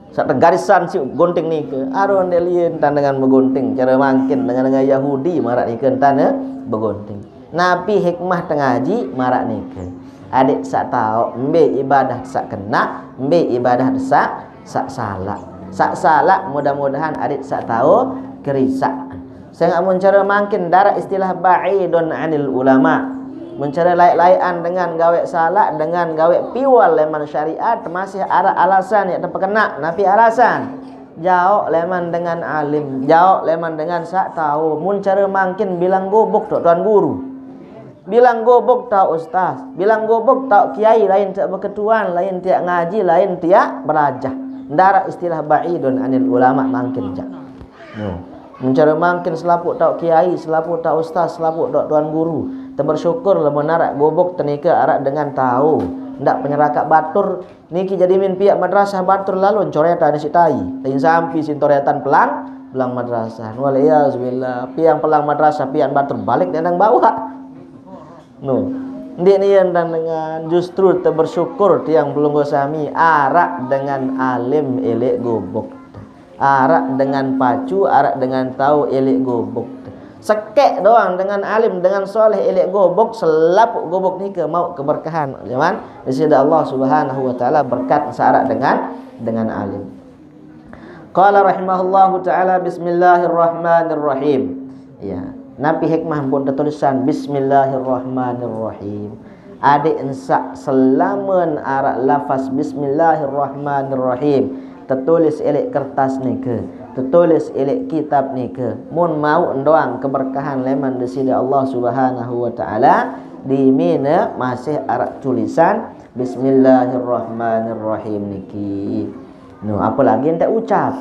satu garisan si gunting ni ke aron delien tan dengan bergunting cara makin dengan Yahudi marak ni ke tan bergunting. Nabi hikmah tengaji marak ni ke adik sak tahu embe ibadah sak kena embe ibadah sak salah mudah-mudahan adik sak tahu kerisak. Saya nak mencara makin darah istilah ba'idun anil ulama. Mencari lain-lainan dengan gawe salah dengan gawe piwal leman syariat masih ada alasan yang terkena napi alasan jauh leman dengan alim jauh leman dengan sak tahu mencari makin bilang gobok tok tuan guru bilang gobok tau ustaz bilang gobok tau kiai lain tak berketuan lain tiak ngaji lain tiak belajar ndara istilah ba'idun anil ulama makin jak mencari makin selaput tau kiai selaput tau ustaz selaput tok tuan guru bersyukur lemun narak gobok tenika arak dengan tahu ndak penyerakak batur niki jadi min pihak madrasah batur lalu coretan si tai lain sampai sintoretan pelang madrasah waliyazubillah piang pelang madrasah pian batur balik dan bawa ndik nian dan dengan justru bersyukur tiang belum gosami arak dengan alim elek gobok arak dengan pacu arak dengan tahu elek gobok sekek doang dengan alim dengan soleh elek gobok selapuk gobok ni ke mau keberkahan zaman di sisi Allah Subhanahu wa taala berkat syarat dengan alim. Qala rahimahullahu taala bismillahirrahmanirrahim. Ya, napi hikmah pun tertulisan bismillahirrahmanirrahim. Adik ensak selamun arak lafaz bismillahirrahmanirrahim tertulis elek kertas ni ke tertulis elek kitab ni ke mun mau doang keberkahan leman di sini Allah Subhanahu wa taala di mina masih arak tulisan bismillahirrahmanirrahim niki. Apalagi entek ucap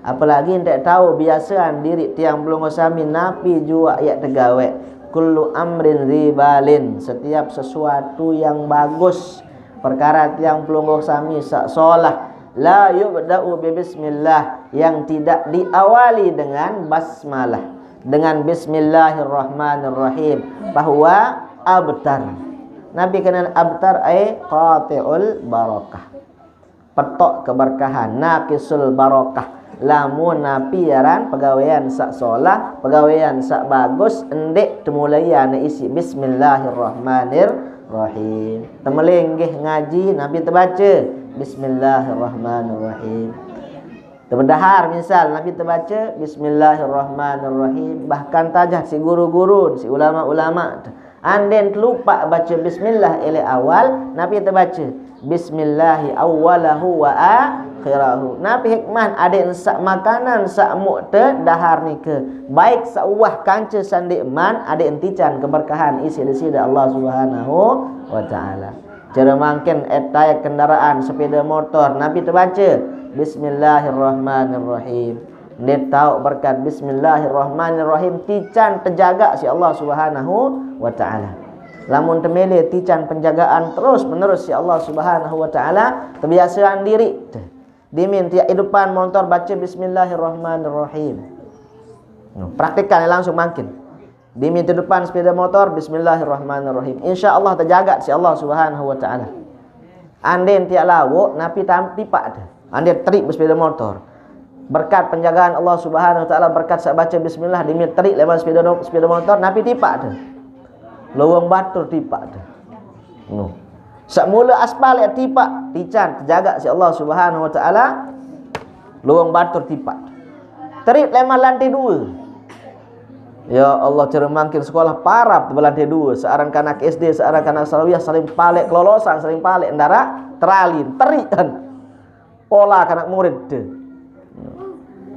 apalagi entek tahu biasaan diri tiang belum usami napi jua ayat tegawe kullu amrin ribalin setiap sesuatu yang bagus perkara tiang belum usami solah la yubda'u bi bismillah yang tidak diawali dengan basmalah dengan bismillahirrahmanirrahim bahwa abtar Nabi kenal abtar ay qati'ul barakah petok keberkahan naqisul barakah lamun napi yaran pegawaian sak solah pegawaian sak bagus endek temulayan isi bismillahirrahmanirrahim temelenggih ngaji Nabi terbaca bismillahirrahmanirrahim. Terdahar misal Nabi terbaca bismillahirrahmanirrahim. Bahkan tajah si guru-guru, si ulama-ulama anden lupa baca bismillah ele awal Nabi terbaca bismillahi awwalahu wa akhirahu. Nabi hikmah ada sak makanan sak mukte dahar ni ke baik sak wah kanca sandik man ada entican keberkahan isi di Allah Subhanahu wa taala. Cara makin etay kendaraan sepeda motor Nabi terbaca bismillahirrahmanirrahim. Dia tahu berkat bismillahirrahmanirrahim tican terjaga si Allah Subhanahu wa taala. Lamun temele tican penjagaan terus menerus si Allah Subhanahu wa taala kebiasaan diri Dimin tiap depan motor baca bismillahirrahmanirrahim. Praktikkan langsung makin. Dimin di depan sepeda motor bismillahirrahmanirrahim. Insyaallah terjaga si Allah Subhanahu wa taala. Anden tiap lawuk napi tipak dah. Anden terik bersepeda motor. Berkat penjagaan Allah Subhanahu wa taala, berkat sak baca bismillah dimin terik lepas sepeda motor napi tipak dah. Lawang batur tipak dah. Sak mula aspal ya tipak, tican terjaga si Allah Subhanahu wa taala. Luang batur tipak. Terik lemah lantai 2. Ya Allah, cara mangkin sekolah parap di lantai 2. Seorang kanak SD, seorang kanak salawiyah saling palek kelolosan, saling palek ndara teralin, terik kan. Pola kanak murid tu.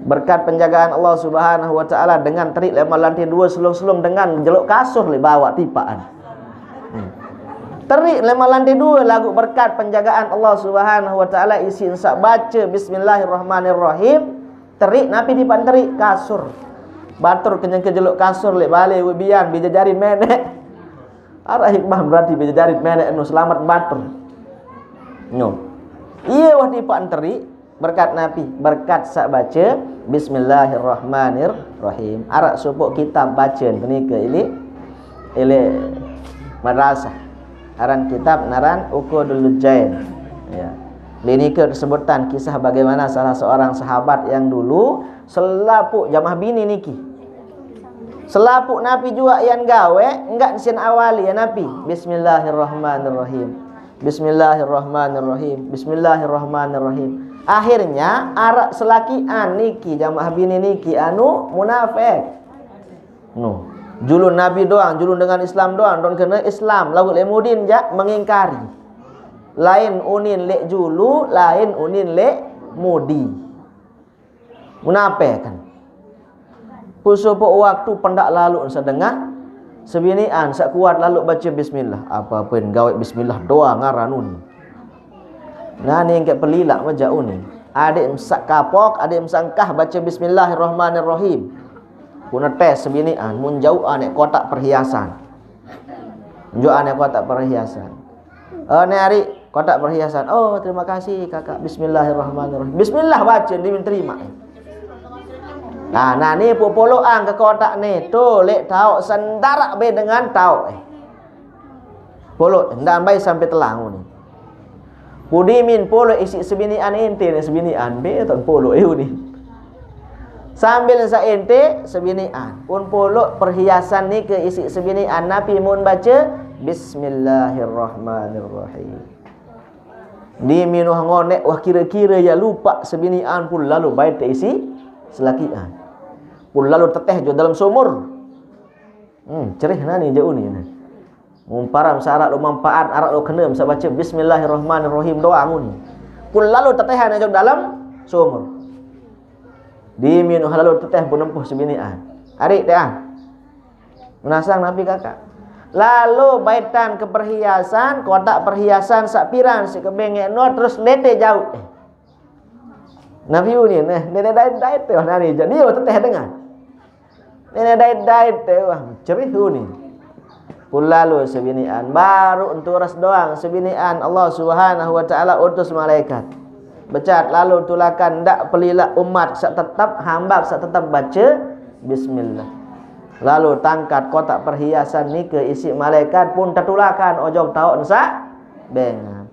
Berkat penjagaan Allah Subhanahu wa taala dengan terik lemah lantai 2 selung-selung dengan jeluk kasur le bawa tipaan. Terik lemah lantai 2 lagu berkat penjagaan Allah Subhanahu wa taala isi insak baca bismillahirrahmanirrahim. Terik napi di pan terik kasur. Batur kenyang kejeluk kasur lek balik webian bijajarin menek. Ara hikmah berarti bijajarin menek anu selamat batur. Iya wah di pan terik berkat napi, berkat sak baca bismillahirrahmanirrahim. Ara supuk kitab baca kenika ile madrasah. Aran kitab naran Uqudul Jain. Ya. Ini kesebutan kisah bagaimana salah seorang sahabat yang dulu selapuk jamah bini niki. Selapuk napi juga yang gawe enggak nsin awali ya napi. Bismillahirrahmanirrahim. Bismillahirrahmanirrahim. Bismillahirrahmanirrahim. Akhirnya arak selakian niki jamah bini niki anu munafik. Julun Nabi doang, julun dengan Islam doang, don kena Islam. Lagu lemudin jak mengingkari. Lain unin lek julu, lain unin lek mudi. Munafik kan. Pusupuk waktu pendak lalu sedengah sebinian sak kuat lalu baca bismillah. Apa pun gawe bismillah doang ngaranun. Nah ni engke pelilak majau ni. Adik sak kapok, adik sangkah baca bismillahirrahmanirrahim. Kuna tes sebinian mun jauh anek kotak perhiasan. Jauh anek kotak perhiasan. Ni hari kotak perhiasan. Oh, terima kasih kakak. Bismillahirrahmanirrahim. Bismillah baca dimin terima. Nah ni poloan ke kotak ni. Tu lek tau sendara be dengan tau. Polo ndak bai sampai telang ni. Pudimin polo isi sebinian ente ni sebinian be ton polo ni. Sambil sa ente sebinian pun polo perhiasan ni ke isi sebinian napi mun baca bismillahirrahmanirrahim. Di minuh ngonek wah kira-kira ya lupa sebinian pun lalu baik te isi selakian. Pun lalu teteh jo dalam sumur. Cerih nani jauh ni. Mumparam syarat lo manfaat arak lo kena bisa baca bismillahirrahmanirrahim doang ni. Pun lalu tetehan jo dalam sumur. Di minuh lalu teteh pun nempuh sebinian. Arik teh menasang nabi kakak. Lalu baitan ke perhiasan, kotak perhiasan sak piran si kebengek no terus lete jauh. Nabi ni nenek dait teh nani jadi teteh dengar. Nenek dait teh wah cerih ni. Pun lalu sebinian baru untuk ras doang sebinian Allah Subhanahu wa taala utus malaikat. Becat lalu tulakan ndak pelilak umat sak tetap hamba sak tetap baca bismillah. Lalu tangkat kotak perhiasan ni ke isi malaikat pun tertulakan ojok taun sak bengan.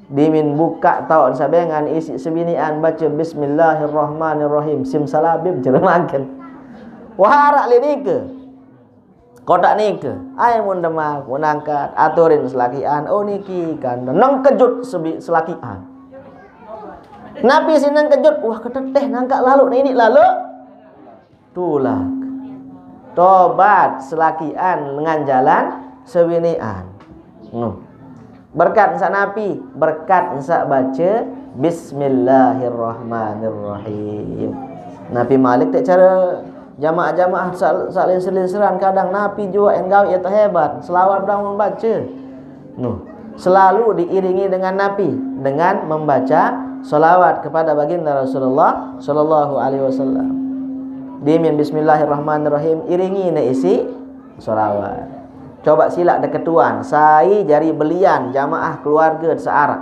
Dimin buka taun sak bengan isi sebinian baca bismillahirrahmanirrahim simsalabim jeremaken. Wah arak li ke kotak ni ke ai mun demak mun angkat aturin selakian oh niki kan nang kejut selakian. Nabi sinang kejut, wah keteteh nangkak lalu ini lalu tulak. Tobat selakian dengan jalan sewinian. Berkat ensak Nabi, berkat ensak baca bismillahirrahmanirrahim. Nabi Malik tak cara jamaah-jamaah saling selinseran kadang Nabi juga engkau itu hebat, selawat dang membaca. Selalu diiringi dengan Nabi dengan membaca salawat kepada baginda Rasulullah sallallahu alaihi wasallam. Dimin bismillahirrahmanirrahim iringi na isi salawat. Coba silak deketuan sai jari belian jamaah keluarga searah.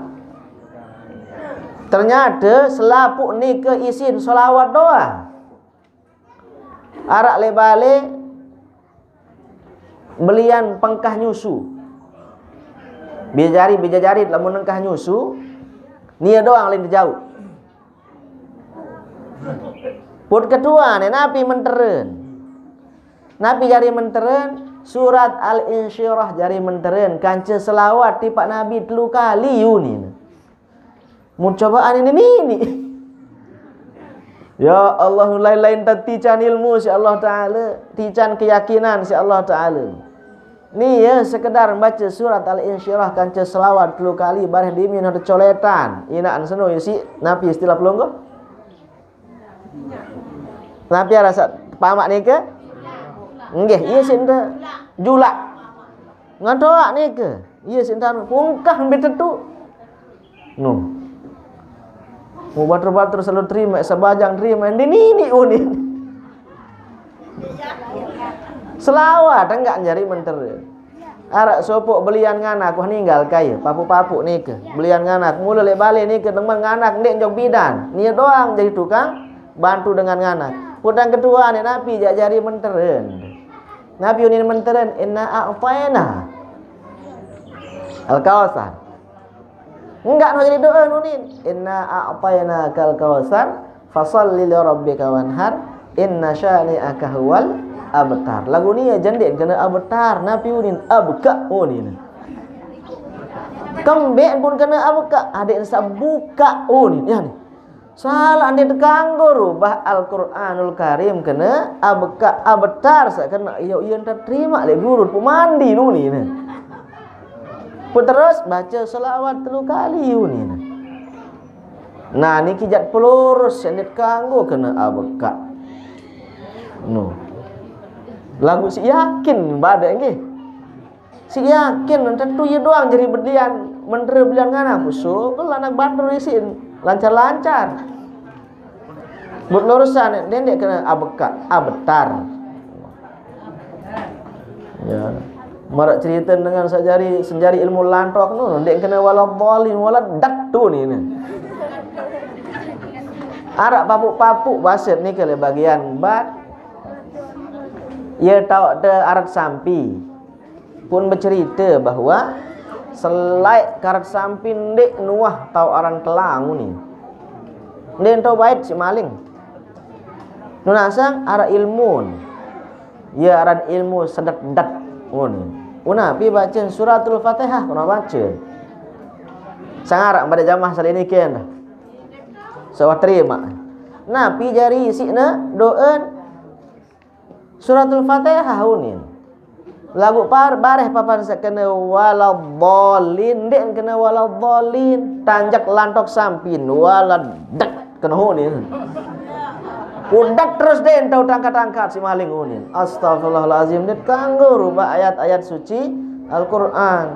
Ternyata selapuk ni ke isin solawat doang. Arak lebale belian pengkah nyusu. Bija jari lamun nengkah nyusu, nia doang lain jauh. Put kedua ni Nabi menteren. Nabi jari menteren surat Al-Insyirah jari menteren kanca selawat ti Pak Nabi 3 kali ni. Mun cobaan ini. Ya Allah, lain-lain tati can ilmu si Allah Ta'ala, tican keyakinan si Allah Ta'ala. Ni ya sekedar baca surat Al-Insyirah kanca selawat 3 kali bareh dimin ada coletan. Inaan seno ya si Nabi istilah pelonggo. Nabi rasa pamak ni ke? Nggih, iya sinta julak. Ngadoak ni ke? Iya sinta pungkah betetu. No. Mau bater-bater selalu terima, sebajang terima, ini unin. Selawat enggak nyari menter. Arak sopok belian nganak wah ninggal kaya, papu-papu ni ke. Belian nganak mula lek balik ni ke teman nganak ndek jog bidan. Nia doang jadi tukang bantu dengan nganak. Putang kedua ni Nabi jari menteren. Nabi unin menteren inna a'tayna al-Kautsar. Enggak mau jadi doa nunin. Inna a'tayna kal kautsar fasholli li rabbika wanhar inna syani'aka huwal abtar. Lagu ni jandek kena abtar Nabi unin abka unin. Kembek pun kena abka adik sabuka unin. Ya ni. Salah ande tekanggo rubah Al-Qur'anul Karim kena abka abtar sakena iya enta terima le guru pemandi nunin. Terus baca selawat 3 kali ni. Nah ni kijat pelurus yang kanggo kena abeka. No. Lagu si yakin badai nggih. Si yakin tentu ye doang jadi berdian menteri belian ngana kusul anak batur isin lancar-lancar. Buat lurusan dendek kena abeka, abetar. Ya. Marak cerita dengan senjari ilmu lantok nu ndek kena waladhdallin walad tu ni. Arak papuk-papuk baset ni ke bagian bat. Ia tahu te arat sampi pun bercerita bahawa selai karat sampi ndek nuah tahu aran kelang ni. Ndek tahu baik si maling. Nunasang arak ilmu. Ya aran ilmu sedat-dat ni. Nabi baca suratul Fatihah, kuna baca. Sangarak pada jamaah sali ni kian. Sawah terima. Nabi jari isina doa suratul Fatihah unin. Lagu bareh papan sakena waladhdallin, dek kena waladhdallin, tanjak lantok sampin waladak kena unin. Udak terus deh entau tangkat-tangkat si maling unin. Astagfirullahalazim. Dit kanggo rubah ayat-ayat suci Al-Qur'an.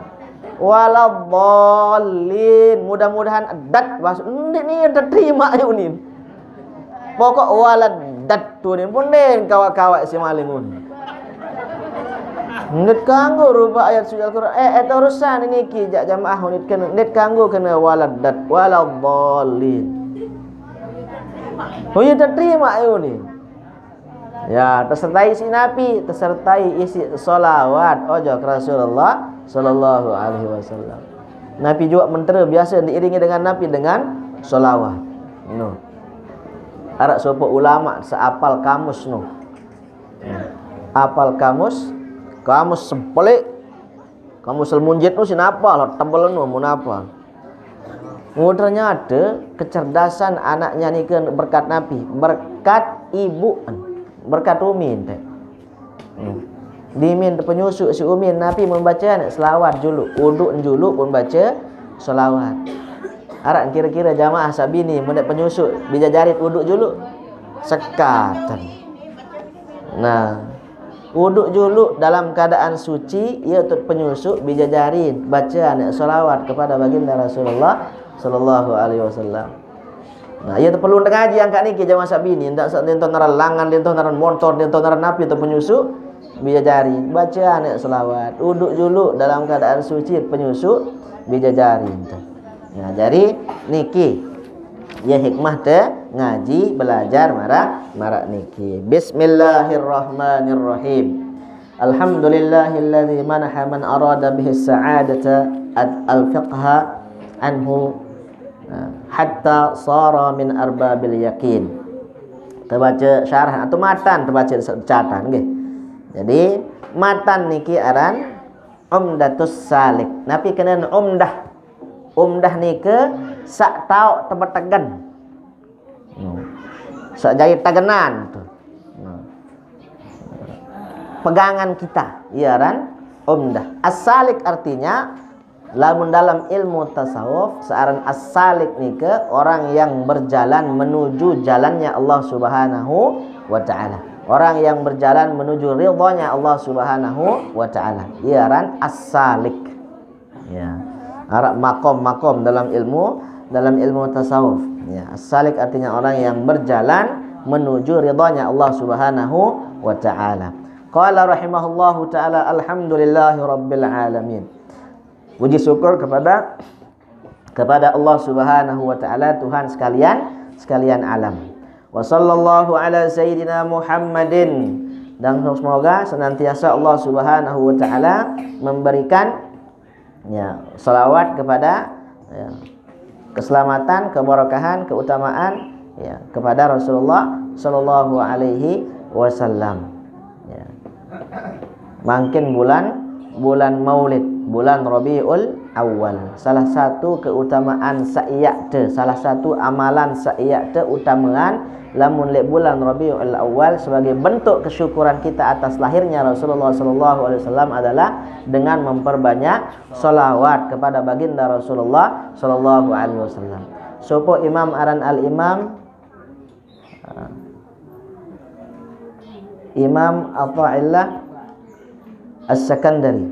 Waladhdallin. Mudah-mudahan dat maksud ni terima unin. Pokok waladat tu ni pun deh kawak-kawak si maling unin. Dit kanggo rubah ayat suci Al-Qur'an. Eta urusan ini ki jak jamaah unit kena dit kanggo kena waladat waladhdallin. Oh ya terima ni. Ya tersertai si Nabi, tersertai isi solawat ojo ke Rasulullah sallallahu alaihi wasallam. Nabi juga mentera biasa diiringi dengan Nabi dengan solawat. No. Arak sopo ulama seapal kamus no. Apal kamus sepelik. Kamus selmunjit no sinapal tebel no mun apal. Ternyata kecerdasan anaknya ni kan berkat Nabi, berkat ibu, berkat Umin teh. Dimin penyusu si Umin Nabi membaca selawat dulu, uduk dulu pun baca selawat. Arak kira-kira jamaah sabini mendak penyusu bijajarit uduk dulu sekatan. Nah, uduk dulu dalam keadaan suci ia tut penyusu bijajarit baca selawat kepada baginda Rasulullah sallallahu alaihi wasallam. Nah, ia perlu ngaji angkat ni ke jamaah sabini, ndak sak tentang ngaran langan, tentang ngaran motor, tentang ngaran napi atau penyusu, bija jari, baca anak selawat, uduk dulu dalam keadaan suci penyusu, bija jari. Nah, jadi niki Ya hikmah te ngaji belajar marak niki. Bismillahirrahmanirrahim. Alhamdulillahilladzi manaha man arada bihi sa'adata al-fiqha anhu hatta sara min arbabil yakin. Terbaca syarah atau matan terbaca catatan nggih. Jadi matan niki aran Umdatus Salik. Napi kena umdah. Umdah nike sak tau tempat tegan. Sak jari tegenan tu. Pegangan kita, ya kan? Umdah. As-Salik artinya lamun dalam ilmu tasawuf searan as-salik nike orang yang berjalan menuju jalannya Allah Subhanahu wa taala. Orang yang berjalan menuju ridhonya Allah Subhanahu wa taala. Ya kan? As-Salik. Ya. Arab makom dalam ilmu tasawuf. Ya, as-salik artinya orang yang berjalan menuju ridhanya Allah Subhanahu wa taala. Qala rahimahullahu taala alhamdulillahi rabbil alamin. Puji syukur kepada Allah Subhanahu wa taala, Tuhan sekalian alam. Wa sallallahu ala sayyidina Muhammadin, dan semoga senantiasa Allah Subhanahu wa taala memberikan salawat kepada keselamatan, keberkahan, keutamaan kepada Rasulullah sallallahu alaihi wasallam. Mungkin bulan Maulid, bulan Rabiul Awal. Salah satu keutamaan saiyate, salah satu amalan saiyate utamaan lamun lek bulan Rabiul Awal sebagai bentuk kesyukuran kita atas lahirnya Rasulullah sallallahu alaihi wasallam adalah dengan memperbanyak selawat kepada baginda Rasulullah sallallahu alaihi wasallam. Sopo Imam aran al-Imam Imam Athaillah As-Sakandari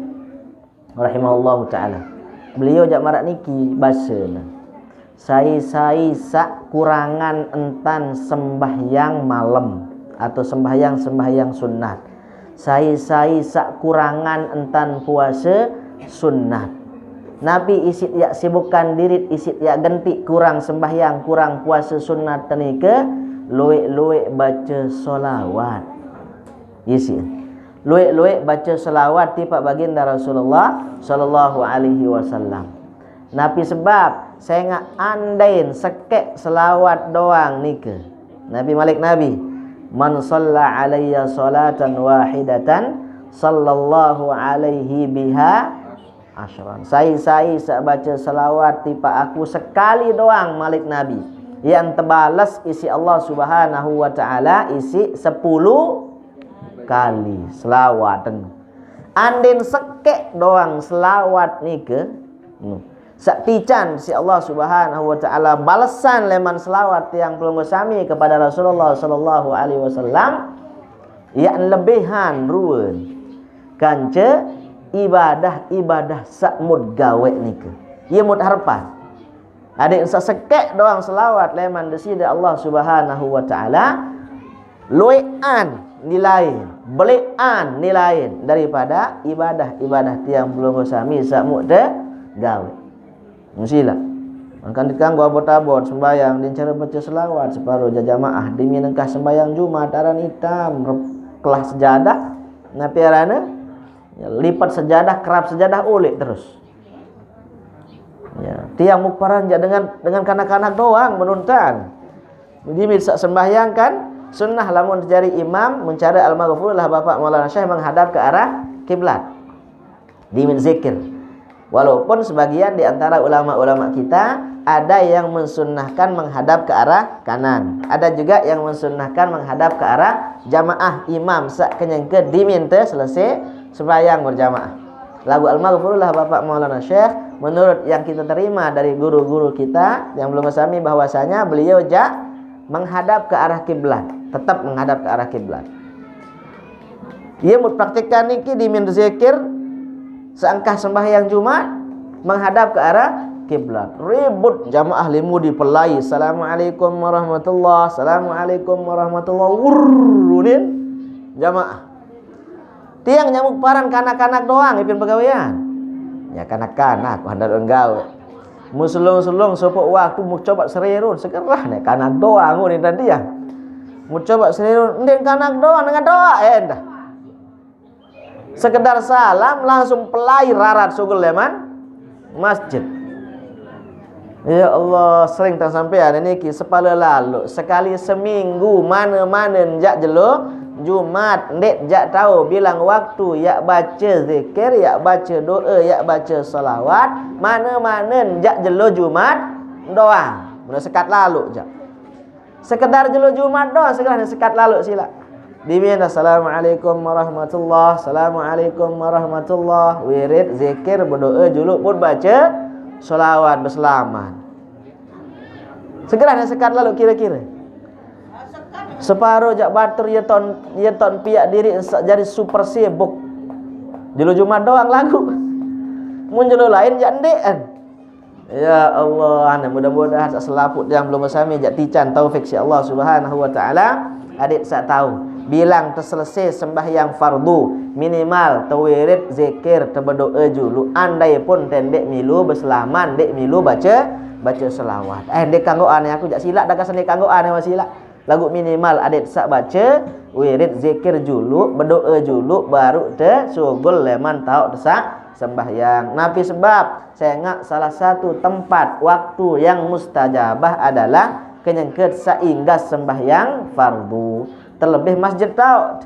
rahimahullahu taala. Beliau jak marak niki basana. Sai sak kurangan entan sembahyang malam atau sembahyang sunnat. Sai sak kurangan entan puasa sunnat. Nabi isit yak sibukkan diri, isit yak genti kurang sembahyang, kurang puasa sunnat tenika, luik baca solawat. Isi. Luik baca selawat tiap baginda Rasulullah sallallahu alaihi wasallam. Nabi sebab saya ngak andain sekek selawat doang nika. Nabi Malik Nabi, man shalla alayya salatan wahidatan sallallahu alaihi biha asyran. Saya baca selawat tiap aku sekali doang Malik Nabi. Yang terbalas isi Allah Subhanahu wa taala isi 10 kali selawatan. Andin sekek doang selawat nika. Saktican si Allah Subhanahu wa taala balasan leman selawat yang pelunggu sami kepada Rasulullah sallallahu alaihi wasallam yang lebihan ruwen kanca ibadah sakmud gawe nika. Ia mud harapan. Ada yang sekek doang selawat leman desida Allah Subhanahu wa taala luian nilai belian nilai daripada ibadah tiang belum sami sakmud de gawe. Musila. Makan dikang gua abot-abot sembayang din cara baca selawat separuh jamaah demi nengkah sembayang Jumat aran hitam kelah sejadah napi arana lipat sejadah kerap sejadah ulik terus. Ya, tiang mukparan dengan kanak-kanak doang menuntan. Jadi bisa sembahyang kan sunnah lamun cari imam mencari al-maghfur lah Bapak Maulana Syekh menghadap ke arah kiblat. Dimin zikir. Walaupun sebagian di antara ulama-ulama kita ada yang mensunnahkan menghadap ke arah kanan, ada juga yang mensunnahkan menghadap ke arah jamaah imam sak kenyengke diminta selesai sembahyang berjamaah. Lagu al-maghfurullah Bapak Maulana Syekh menurut yang kita terima dari guru-guru kita yang belum sami bahwasanya beliau menghadap ke arah kiblat, tetap menghadap ke arah kiblat. Ia mempraktikkan niki dimin zikir seangkah sembahyang Jumat menghadap ke arah kiblat. Ribut jamaah limu dipelai. Assalamualaikum warahmatullahi, assalamualaikum warahmatullahi wurunin jamaah. Tiang nyamuk paran kanak-kanak doang ipin pegawaian. Ya kanak-kanak hendak gawe. Musulung-sulung sopok waktu mu coba sererun segerah nek kanak doa nguni tadi ya. Mu coba sererun ndek kanak doa dengan doa endah. Sekedar salam langsung pelai rarat sugul leman masjid. Ya Allah, sering tang sampean niki sepala lalu sekali seminggu mana-mana jak jelo Jumat ndek jak tahu bilang waktu yak baca zikir, yak baca doa, yak baca salawat, mana-mana jak jelo Jumat doang. Mun sekat lalu jak. Sekedar jelo Jumat doang sekedar sekat lalu sila. Diminta assalamualaikum warahmatullah, assalamualaikum warahmatullah, wirid zikir berdoa juluk pun baca salawat berselamat. Segera sekat lalu kira-kira. Separuh jak batur ya ton piak diri jadi super sibuk. Jelo Jumat doang lagu. Mun jelo lain jak ndekan. Ya Allah, mudah-mudahan sak selaput yang belum bersami jak tican taufik si Allah Subhanahu wa taala. Adik sak tahu bilang terselesai sembahyang fardu minimal tawirid zikir terberdoa julu andai pun tendek milu berselaman dek milu baca selawat. Dek kanggoan aku jak silak dah kasane kanggoan masila. Lagu minimal adik sak baca wirid zikir julu berdoa julu baru te sugul leman tau desak sembahyang. Nabi sebab saya ngak salah satu tempat waktu yang mustajabah adalah kenyengket sainggas sembahyang fardu. Terlebih masjid tau.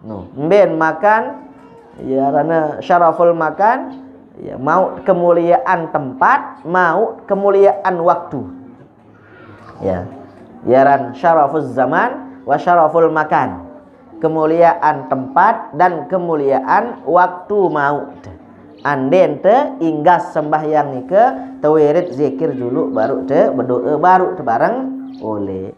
No, ben makan ya rana syaraful makan ya mau kemuliaan tempat, mau kemuliaan waktu. Ya. Yaran syarafuz zaman wa syaraful makan. Kemuliaan tempat dan kemuliaan waktu mau. Anden te inggas sembahyang nika tawirid zikir dulu baru te berdoa baru te bareng oleh.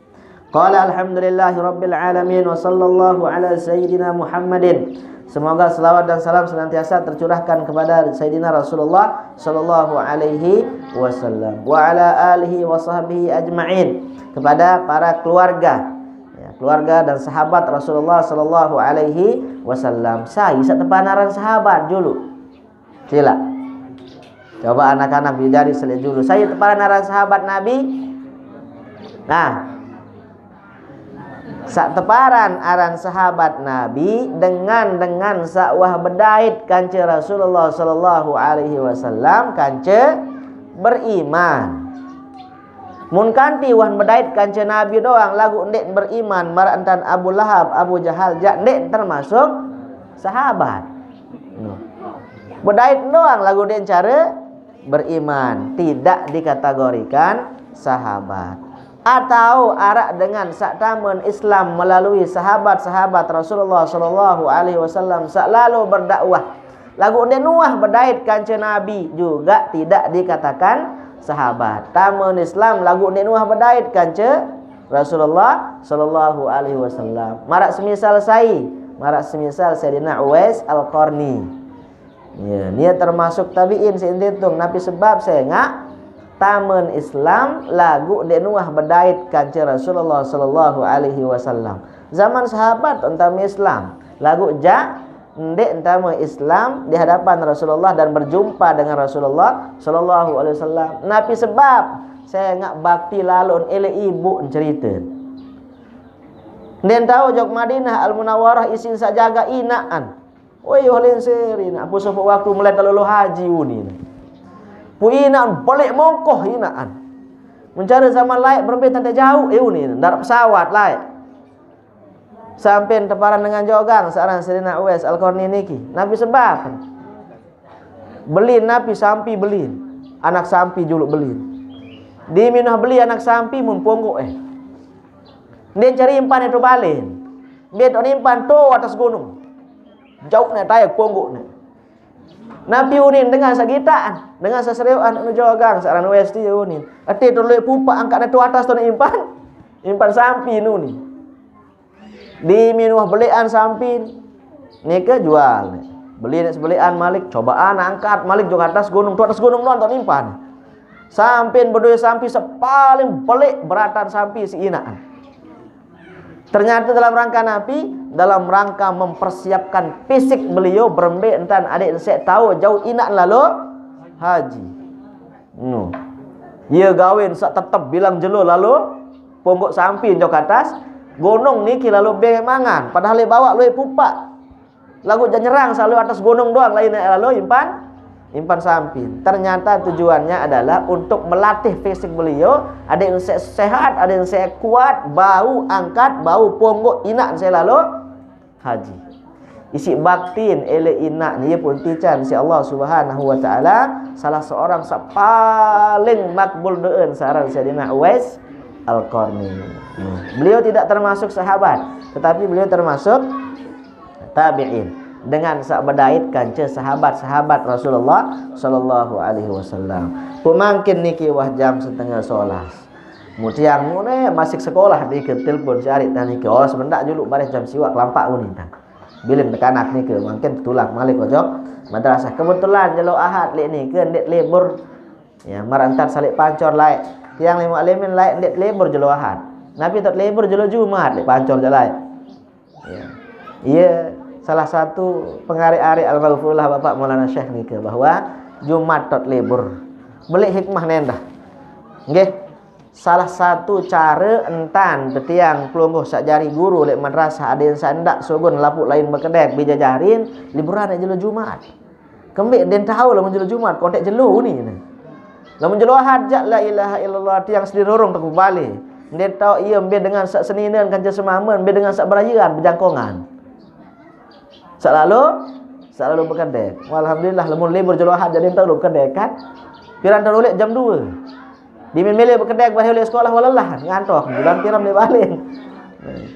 Qala alhamdulillahi rabbil alamin wa sallallahu ala sayyidina Muhammadin. Semoga selawat dan salam senantiasa tercurahkan kepada Sayyidina Rasulullah sallallahu alaihi wasallam wa ala alihi wa sahbihi ajma'in, kepada para keluarga ya, keluarga dan sahabat Rasulullah sallallahu alaihi wasallam. Saya setepanaran sahabat dulu. Sila. Coba anak-anak bidari selih dulu. Saya tepanaran sahabat Nabi. Nah, sak teparan aran sahabat Nabi dengan sakwah bedait kance Rasulullah sallallahu alaihi wasallam kance beriman. Mun kanti wan bedait kance Nabi doang lagu ndek beriman marantan Abu Lahab, Abu Jahal jak ndek termasuk sahabat. No. Bedait doang lagu den cara beriman tidak dikategorikan sahabat. Atau arak dengan saktaman Islam melalui sahabat-sahabat Rasulullah sallallahu alaihi wasallam selalu berdakwah. Lagu denuah berdait kanca Nabi juga tidak dikatakan sahabat. Taman Islam lagu denuah berdait kanca Rasulullah sallallahu alaihi wasallam. Marak semisal Sayyidina Uwais Al-Qarni. Ya, dia termasuk tabi'in seintitung Nabi sebab saya ngak taman Islam lagu denuah berdait kanca Rasulullah sallallahu alaihi wasallam. Zaman sahabat tentang Islam lagu ja ndek entama Islam di hadapan Rasulullah dan berjumpa dengan Rasulullah sallallahu alaihi wasallam. Nabi sebab saya ngak bakti lalun ele ibu cerita. Den tahu jok Madinah Al Munawwarah isin sajaga inaan. Oi holin serina apa sopo waktu mulai kalau haji uni. Pu inaan balik mongkoh inaan. Mencari zaman layak berbeda tak jauh uni darab pesawat layak. Sampai teparan dengan jogang seorang Sayyidina Uwais Al-Qarni niki. Nabi sebab belin Nabi sampi belin. Anak sampi juluk belin. Di minah beli anak sampi mun ponggok dia cari impan itu balin. Dia tak impan tu atas gunung. Jauh nak tayak ponggok ni. Nabi unin dengan sagitaan, dengan seseriuan anu jogang seorang Uwais dia unin. Ati tu lek pupa angkat tu atas tu nak impan. Impan sampi nu ni. Di minuh belian sampin nika jual beli nak sebelian malik cobaan angkat malik jong atas gunung nonton impan sampin berdua sampi sepaling pelik beratan sampi si inaan. Ternyata dalam rangka Nabi dalam rangka mempersiapkan fisik beliau berembe entan adik saya tahu jauh inaan lalu haji Ia gawin sak tetep bilang jelo lalu ponggok samping jok atas gunung niki lalu be mangan padahal dia bawa lui pupak lagu nyerang selalu atas gunung doang lain lalu impan samping. Ternyata tujuannya adalah untuk melatih fisik beliau, ada yang sehat, ada yang kuat, bau angkat, bau ponggok inak saya lalu haji. Isi baktin ele inak ni pun tican si Allah Subhanahu wa taala salah seorang paling makbul doen sareng Sayyidina Uwais Al-Qarni. Beliau tidak termasuk sahabat, tetapi beliau termasuk tabi'in. Dengan sak bedait kanca sahabat-sahabat Rasulullah sallallahu alaihi wasallam. Pemangkin niki wah jam 10:30. Mutiang mune masih sekolah di ke telefon cari tani ke oh sebentar dulu baris jam siwak lampak uni tang. Bilin tekanak ni ke mungkin tulak malik ojok madrasah. Kebetulan jelo ahad lek ni ke ndet libur. Ya marantar salik pancor laik. Tiang lima alimin laik ndet libur jelo ahad. Nabi tak libur jelo Jumat lek pancor jalai. Ya. Iya salah satu pengarek-arek al-Ghafurullah Bapak Maulana Syekh ni ke bahwa Jumat tot libur. Beli hikmah nendah. Nggih. Salah satu cara entan betiang pelungguh sak jari guru lek madrasah ada yang sandak sugun lapuk lain berkedek bijajarin liburan jelo Jumat. Kembik den tahu lamun jelo Jumat kontek jelo ni. Lamun jelo ahad jak la ilaha illallah tiang sedirorong tak balik. Den tahu ia be dengan sak seninen kanca semamen be dengan sak berayaan berjangkongan. Selalu berkedek. Alhamdulillah lamun libur jelo ahad jadi tahu berkedek kan. Piran terulek jam 2. Di milih berkedek bahaya oleh sekolah walalah ngantok bulan kiram dia balik.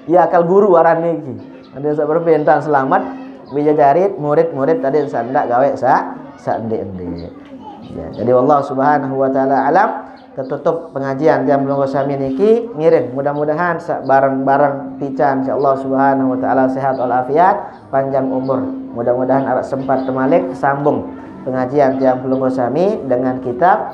Ya akal guru aran niki. Ada sak berbentan selamat bijajarit murid-murid tadi sandak gawe sak ende-ende. Ya, jadi Allah Subhanahu wa taala alam tertutup pengajian jam belum sami niki ngirim mudah-mudahan bareng-bareng pican insyaallah Subhanahu wa taala sehat walafiat panjang umur mudah-mudahan arek sempat temalik sambung pengajian jam belum sami dengan kitab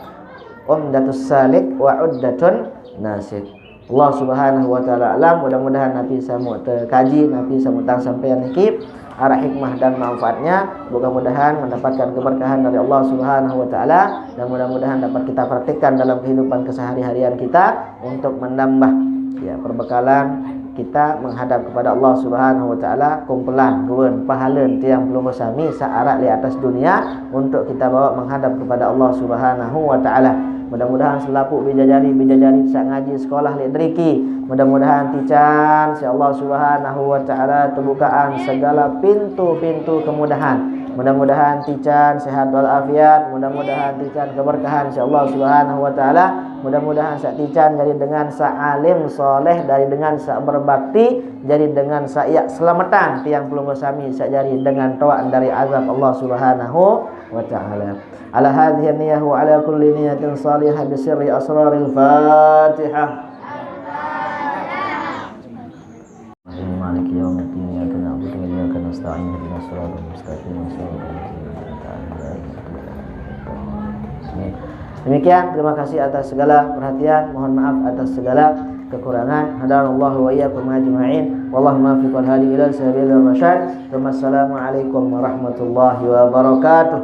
Umdatus Salik wa Uddatun Nasik. Allah Subhanahu wa taala alam mudah-mudahan nanti samu terkaji nanti samu tang sampean niki arah hikmah dan manfaatnya mudah-mudahan mendapatkan keberkahan dari Allah Subhanahu wa taala dan mudah-mudahan dapat kita praktikkan dalam kehidupan kesehari-harian kita untuk menambah ya perbekalan kita menghadap kepada Allah Subhanahu wa taala kumpulan ruwen pahala tiang belum sami saarat di atas dunia untuk kita bawa menghadap kepada Allah Subhanahu wa taala. Mudah-mudahan selapuk bijajari sak ngaji sekolah lek driki. Mudah-mudahan tican si Allah Subhanahu wa taala terbukaan segala pintu-pintu kemudahan. Mudah-mudahan tican sehat walafiat, mudah-mudahan tican keberkahan si Allah Subhanahu wa taala. Mudah-mudahan sak tican jadi dengan sak alim soleh, dari dengan sak berbakti, jadi dengan sak ya selamatan tiang pelung bersami sak jari dengan tawak dari azab Allah Subhanahu wa taala. Ala hadhihi niyyah wa ala kulli niyatin salihah bi sirri asraril Fatihah. Maliki yaumiddin iyyaka na'budu wa iyyaka nasta'in ihdinas siratal mustaqim siratal ladzina an'amta 'alaihim. Demikian, terima kasih atas segala perhatian, mohon maaf atas segala kekurangan. Hadanallahu wa iyyakum ajma'in. Wallahu muwaffiqun hadi ila sabilir rasyad. Wassalamu alaikum warahmatullahi wabarakatuh.